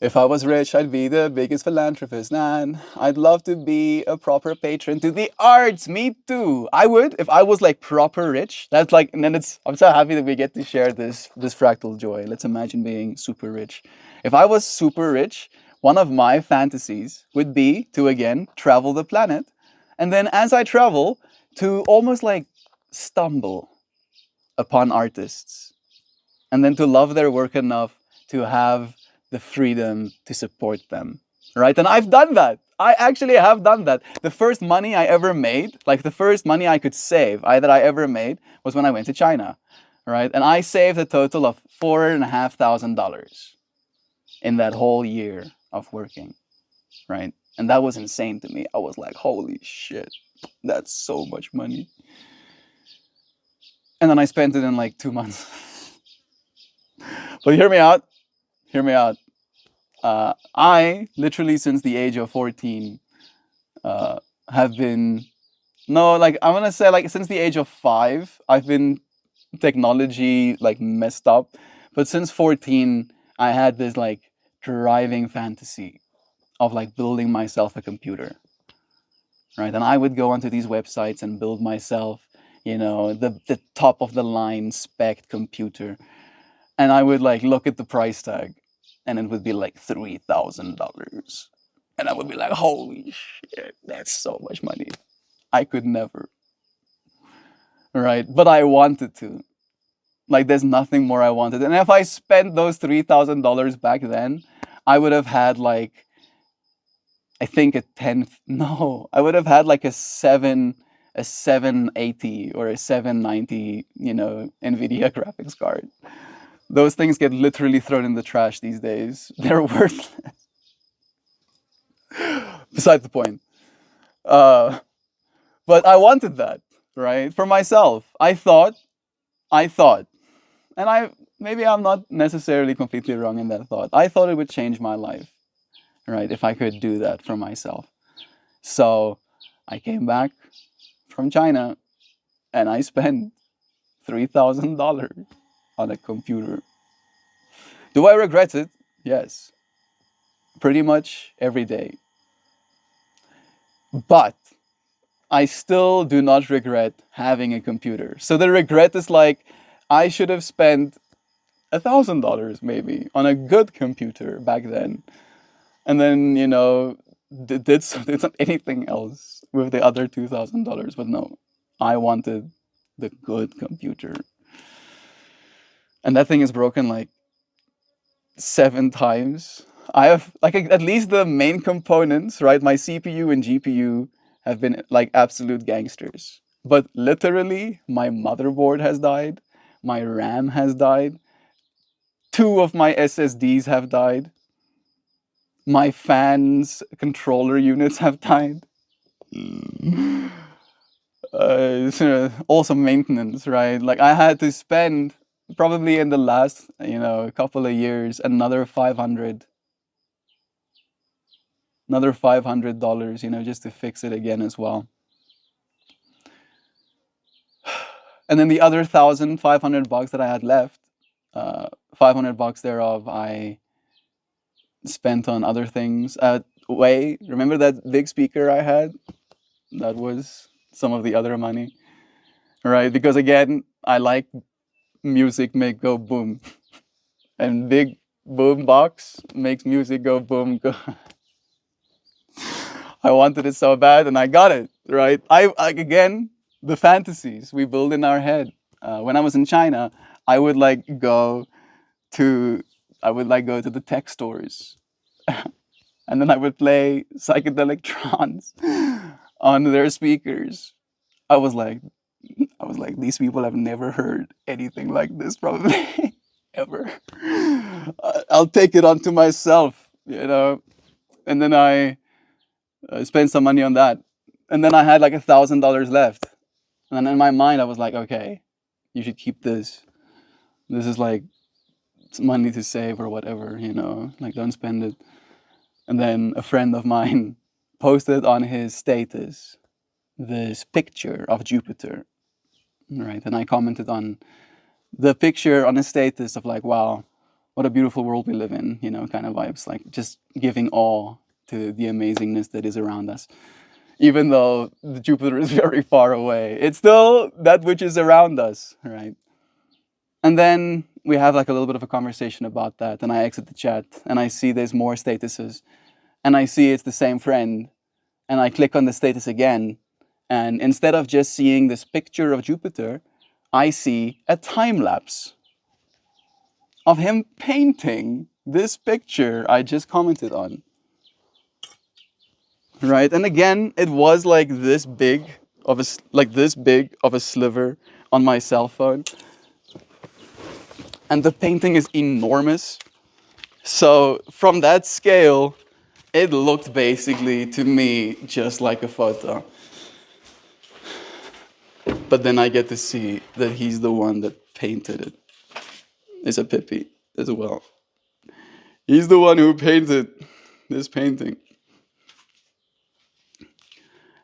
A: If I was rich, I'd be the biggest philanthropist, man. I'd love to be a proper patron to the arts. Me too. I would if I was like proper rich. That's like, and then it's. I'm so happy that we get to share this fractal joy. Let's imagine being super rich. If I was super rich, one of my fantasies would be to again travel the planet, and then as I travel, to almost like stumble upon artists and then to love their work enough to have the freedom to support them, right? And I've done that. I actually have done that. The first money I ever made, like the first money I could save, that I ever made, was when I went to China, right? And I saved a total of $4,500 in that whole year of working, right? And that was insane to me. I was like, holy shit, that's so much money. And then I spent it in like 2 months. But hear me out. Hear me out. I literally since the age of 14 uh, have been no like I want to say like since the age of 5 I've been technology like messed up, but since 14 I had this like driving fantasy of like building myself a computer, right? And I would go onto these websites and build myself, the top of the line spec computer, and I would like look at the price tag and it would be like $3,000. And I would be like, holy shit, that's so much money. I could never. Right? But I wanted to. Like there's nothing more I wanted. And if I spent those $3,000 back then, I would have had like I think a 10 no, I would have had like a 780 or a 790, Nvidia graphics card. Those things get literally thrown in the trash these days. They're worthless. Beside the point. Uh, but I wanted that, right? For myself. I thought, and maybe I'm not necessarily completely wrong in that thought. I thought it would change my life, right? If I could do that for myself. So I came back from China and I spent $3,000 on a computer. Do I regret it? Yes. Pretty much every day. But I still do not regret having a computer. So the regret is like, I should have spent $1,000 maybe on a good computer back then, and then did anything else with the other $2,000. But no, I wanted the good computer, and that thing is broken like 7 times. I have like at least the main components, right? My CPU and GPU have been like absolute gangsters. But literally, my motherboard has died, my RAM has died, two of my SSDs have died, my fans controller units have died. Also maintenance, right? Like I had to spend probably in the last couple of years another $500, just to fix it again as well. And then the other $1,500 that I had left, $500 thereof I spent on other things. Remember that big speaker I had? That was some of the other money, right? Because again, I like music make go boom, and big boom box makes music go boom. Go. I wanted it so bad, and I got it, right? Again, the fantasies we build in our head. When I was in China, I would like go to the tech stores, and then I would play psychedelic trance on their speakers. I was like, these people have never heard anything like this, probably ever. I'll take it onto myself, and then I spent some money on that, And then I had like $1,000 left. And then in my mind, I was like, okay, you should keep this. This is like money to save or whatever, like don't spend it. And then a friend of mine posted on his status this picture of Jupiter, right? And I commented on the picture on his status of like, wow, what a beautiful world we live in, kind of vibes, like just giving awe to the amazingness that is around us. Even though the Jupiter is very far away, it's still that which is around us, right? And then we have like a little bit of a conversation about that, and I exit the chat, and I see there's more statuses, and I see it's the same friend, and I click on the status again, and instead of just seeing this picture of Jupiter, I see a time lapse of him painting this picture I just commented on. Right? And again, it was like this big of a sliver on my cell phone. And the painting is enormous. So from that scale, it looked basically to me just like a photo. But then I get to see that he's the one that painted it. It's a Pippi as well. He's the one who painted this painting.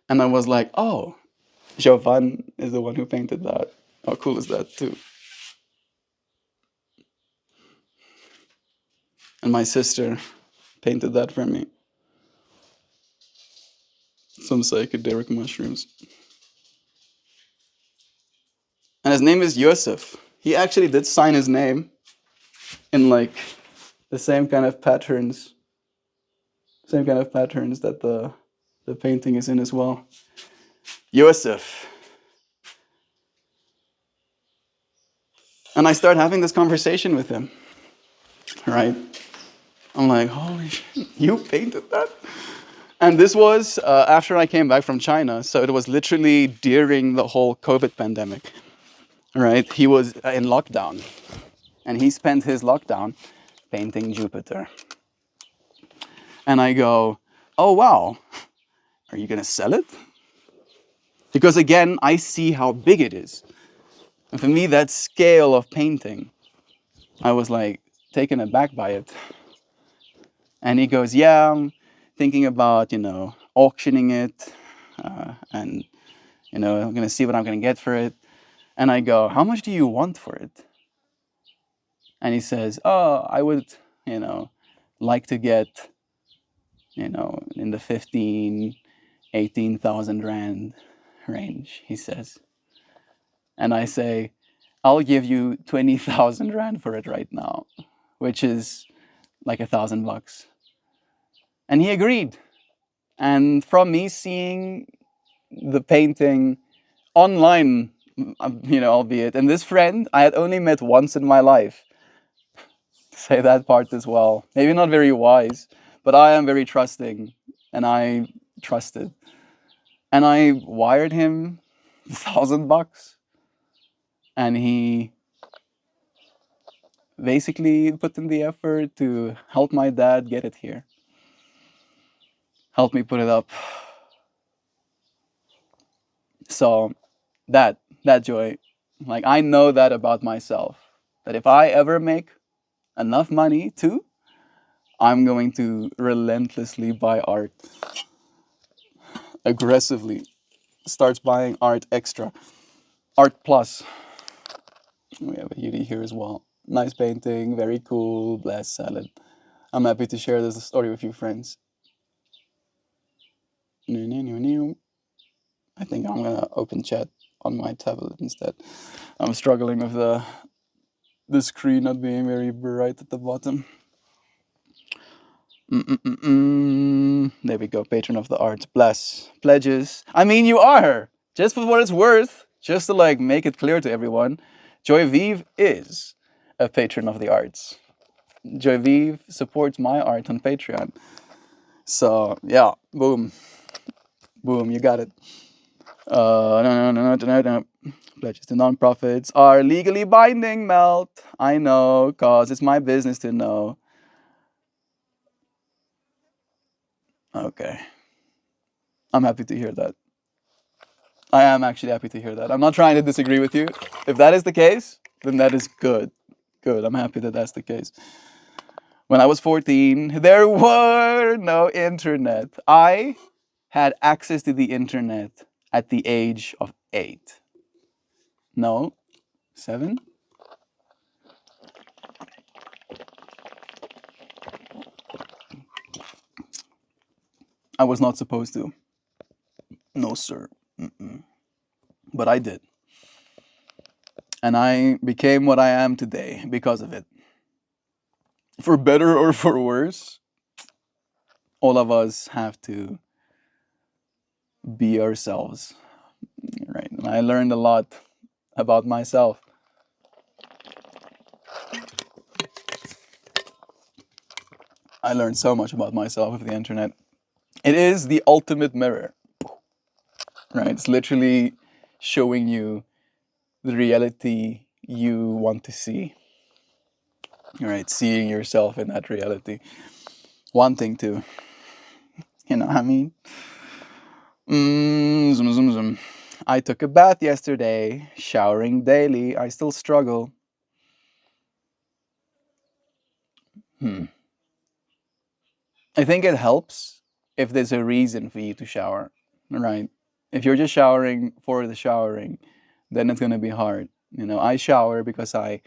A: And I was like, oh, Jovan is the one who painted that. How cool is that too? And my sister painted that for me. Some psychedelic mushrooms. And his name is Yosef. He actually did sign his name in like the same kind of patterns. Same kind of patterns that the painting is in as well. Yosef. And I start having this conversation with him. Right? I'm like, holy shit, you painted that? And this was after I came back from China. So it was literally during the whole COVID pandemic. Right? He was in lockdown. And he spent his lockdown painting Jupiter. And I go, oh, wow, are you going to sell it? Because again, I see how big it is. And for me, that scale of painting, I was like taken aback by it. And he goes, yeah, I'm thinking about, auctioning it. And, I'm going to see what I'm going to get for it. And I go, how much do you want for it? And he says, oh, I would, like to get, in the 18,000 Rand range, he says. And I say, I'll give you 20,000 Rand for it right now, which is like $1,000. And he agreed. And from me seeing the painting online, albeit, and this friend I had only met once in my life, say that part as well. Maybe not very wise, but I am very trusting, and I trusted. And I wired him $1,000, and he basically put in the effort to help my dad get it here. Help me put it up. So that joy, like I know that about myself, that if I ever make enough money too, I'm going to relentlessly buy art. Aggressively. Starts buying art extra. Art plus. We have a beauty here as well. Nice painting, very cool, blessed salad. I'm happy to share this story with you friends. I think I'm gonna open chat on my tablet instead. I'm struggling with the screen not being very bright at the bottom. There we go, patron of the arts. Bless. Pledges. I mean, you are. Just for what it's worth, just to like make it clear to everyone, Joy Vive is a patron of the arts. Joy Vive supports my art on Patreon. So yeah, boom. Boom, you got it. No. Pledges to nonprofits are legally binding, Melt. I know, cause it's my business to know. Okay. I'm happy to hear that. I am actually happy to hear that. I'm not trying to disagree with you. If that is the case, then that is good. Good. I'm happy that that's the case. When I was 14, there were no internet. I had access to the internet at the age of 8. No, 7? I was not supposed to. No, sir. Mm-mm. But I did. And I became what I am today because of it. For better or for worse, all of us have to be ourselves, right? And I learned a lot about myself. I learned so much about myself with the internet. It is the ultimate mirror, right? It's literally showing you the reality you want to see, right? Seeing yourself in that reality, wanting to, you know what I mean? Zoom, zoom, zoom. I took a bath yesterday, showering daily. I still struggle. I think it helps if there's a reason for you to shower, right? If you're just showering for the showering, then it's gonna be hard. I shower because I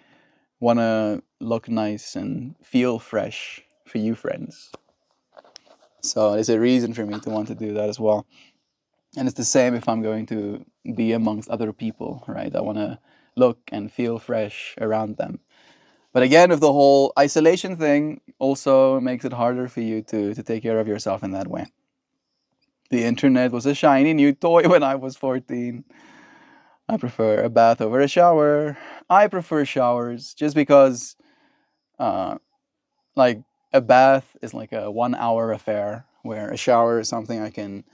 A: wanna look nice and feel fresh for you friends. So there's a reason for me to want to do that as well. And it's the same if I'm going to be amongst other people, right? I wanna look and feel fresh around them. But again, with the whole isolation thing, also makes it harder for you to take care of yourself in that way. The internet was a shiny new toy when I was 14. I prefer a bath over a shower. I prefer showers just because, uh, like, a bath is like a 1 hour affair, where a shower is something I can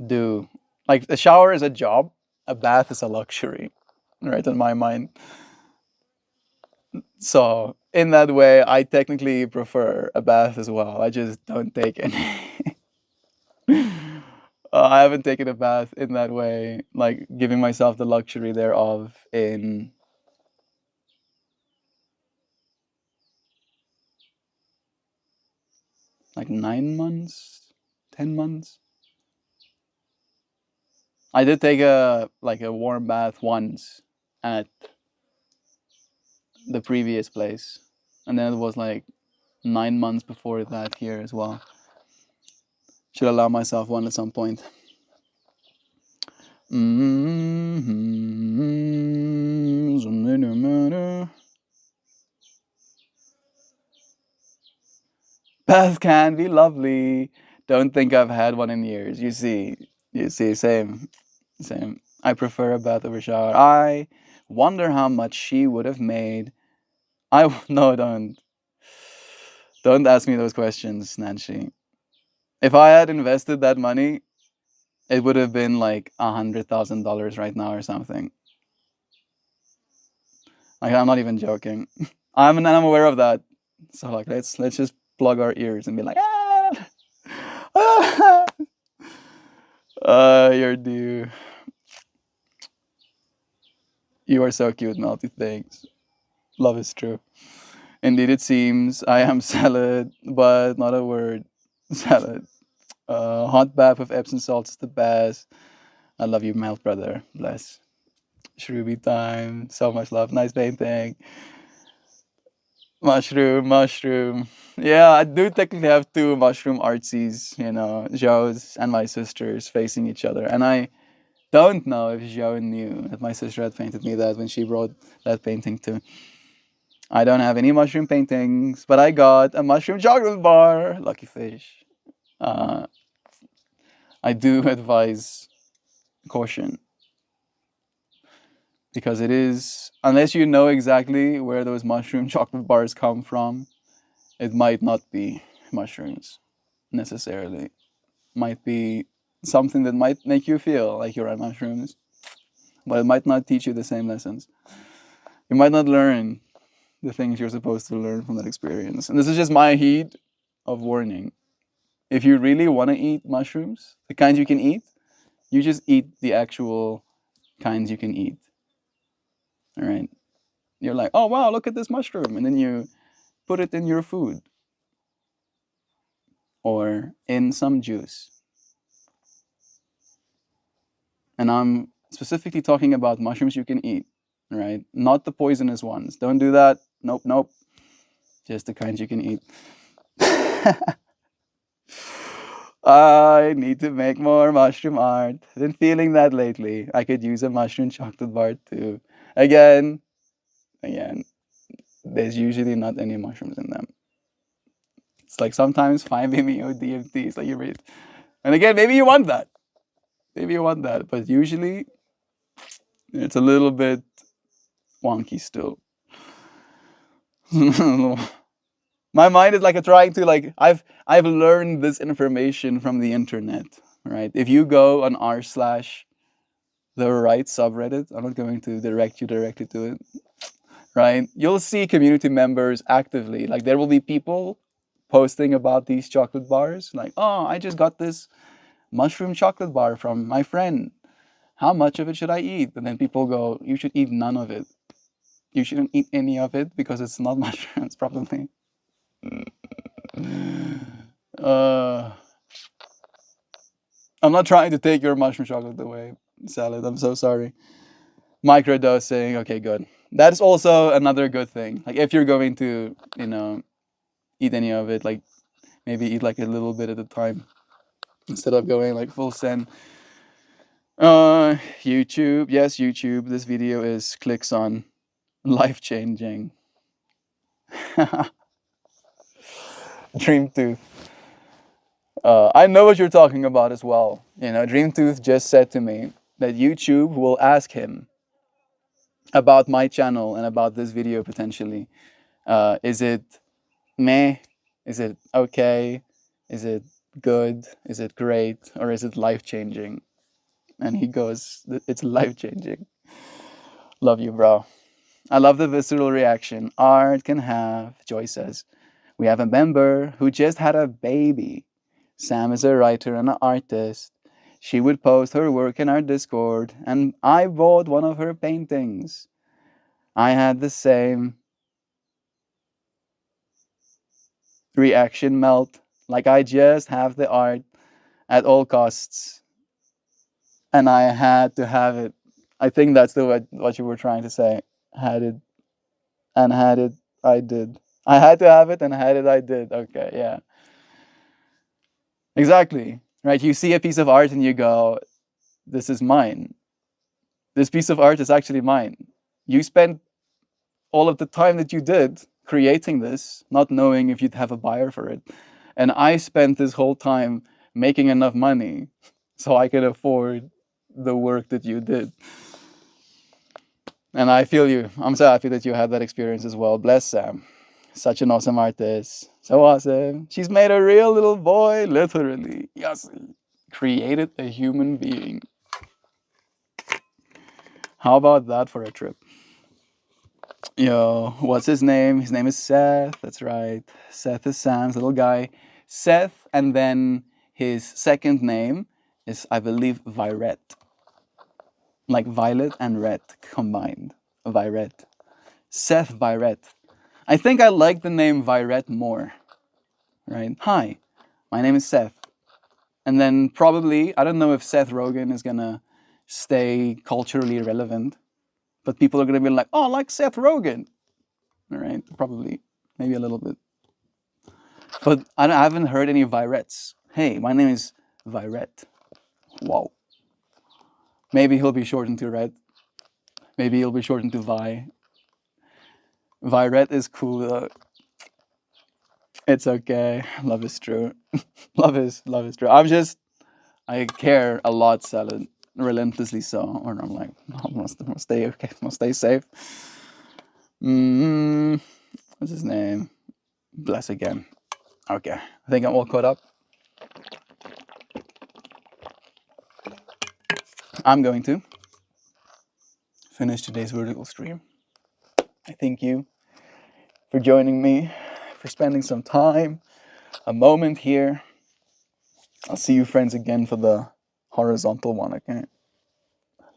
A: do. Like, a shower is a job, a bath is a luxury, right, in my mind. So, in that way, I technically prefer a bath as well. I just don't take any. I haven't taken a bath in that way, like giving myself the luxury thereof in like 9 months, 10 months. I did take a warm bath once at the previous place, and then it was like 9 months before that here as well. Should allow myself one at some point. Bath can be lovely. Don't think I've had one in years. You see, same, same. I prefer a bath over shower. I wonder how much she would have made. No, don't ask me those questions, Nancy. If I had invested that money, it would have been like $100,000 right now or something. Like, I'm not even joking. I'm aware of that. So like, let's just plug our ears and be like, ah, ah. You're due. You are so cute, Melty. Thanks. Love is true. Indeed, it seems I am salad, but not a word. Salad. Hot bath with Epsom salts is the best. I love you, Melt brother. Bless. Shrooby time. So much love. Nice painting. Mushroom, mushroom. Yeah, I do technically have two mushroom artsies, Joe's and my sister's facing each other. And I don't know if Joe knew that my sister had painted me that when she brought that painting too. I don't have any mushroom paintings, but I got a mushroom chocolate bar. Lucky fish. Uh, I do advise caution because it is, unless you know exactly where those mushroom chocolate bars come from, it might not be mushrooms necessarily. Might be something that might make you feel like you're on mushrooms, but it might not teach you the same lessons. You might not learn the things you're supposed to learn from that experience. And this is just my heed of warning. If you really want to eat mushrooms, the kinds you can eat, you just eat the actual kinds you can eat. All right. You're like, oh wow, look at this mushroom, and then you put it in your food or in some juice. And I'm specifically talking about mushrooms you can eat, right? Not the poisonous ones. Don't do that. Nope, nope. Just the kinds you can eat. I need to make more mushroom art. Been feeling that lately. I could use a mushroom chocolate bar too. Again, again, there's usually not any mushrooms in them. It's like sometimes 5-MeO DMT. It's like you read. And again, maybe you want that. Maybe you want that. But usually it's a little bit wonky still. My mind is like trying to like I've learned this information from the internet, right? If you go on r slash the right subreddit, I'm not going to direct you directly to it, right? You'll see community members actively. Like there will be people posting about these chocolate bars, like, oh, I just got this mushroom chocolate bar from my friend. How much of it should I eat? And then people go, you should eat none of it. You shouldn't eat any of it because it's not mushrooms, probably. Uh, I'm not trying to take your mushroom chocolate away, salad. I'm so sorry. Microdosing. Okay, good. That is also another good thing. Like if you're going to, eat any of it, like maybe eat like a little bit at a time instead of going like full send. YouTube. Yes, YouTube. This video is clicks on life changing. Dreamtooth. I know what you're talking about as well. Dreamtooth just said to me that YouTube will ask him about my channel and about this video potentially. Is it meh? Is it okay? Is it good? Is it great? Or is it life changing? And he goes, it's life changing. Love you, bro. I love the visceral reaction. Art can have, Joy says. We have a member who just had a baby. Sam is a writer and an artist. She would post her work in our Discord, and I bought one of her paintings. I had the same reaction, Melt. Like I just have the art at all costs, and I had to have it. I think that's what you were trying to say. Had it and had it. I did. I had to have it and had it. I did. Okay, yeah, exactly. Right. You see a piece of art and you go, "This is mine. This piece of art is actually mine." You spent all of the time that you did creating this, not knowing if you'd have a buyer for it. And I spent this whole time making enough money so I could afford the work that you did. And I feel you. I'm so happy that you had that experience as well. Bless Sam. Such an awesome artist. So awesome. She's made a real little boy, literally. Yes. Created a human being. How about that for a trip? Yo, what's his name? His name is Seth. That's right. Seth is Sam's little guy. Seth, and then his second name is, I believe, Viret. Like violet and red combined. Viret. Seth Viret. I think I like the name Viret more. Right? Hi, my name is Seth. And then probably, I don't know if Seth Rogen is gonna stay culturally relevant, but people are gonna be like, oh, like Seth Rogen. All right, probably, maybe a little bit. But I haven't heard any Virets. Hey, my name is Viret. Wow. Maybe he'll be shortened to Red. Maybe he'll be shortened to Vi. Viret is cool though. It's okay. Love is true. love is true. I care a lot, Salad. Relentlessly so. Or I'm like, I must stay okay. Must stay safe. What's his name? Bless again. Okay. I think I'm all caught up. I'm going to finish today's vertical stream. I thank you for joining me, for spending some time, a moment here. I'll see you friends again for the horizontal one, okay?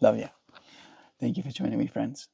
A: Love you. Thank you for joining me, friends.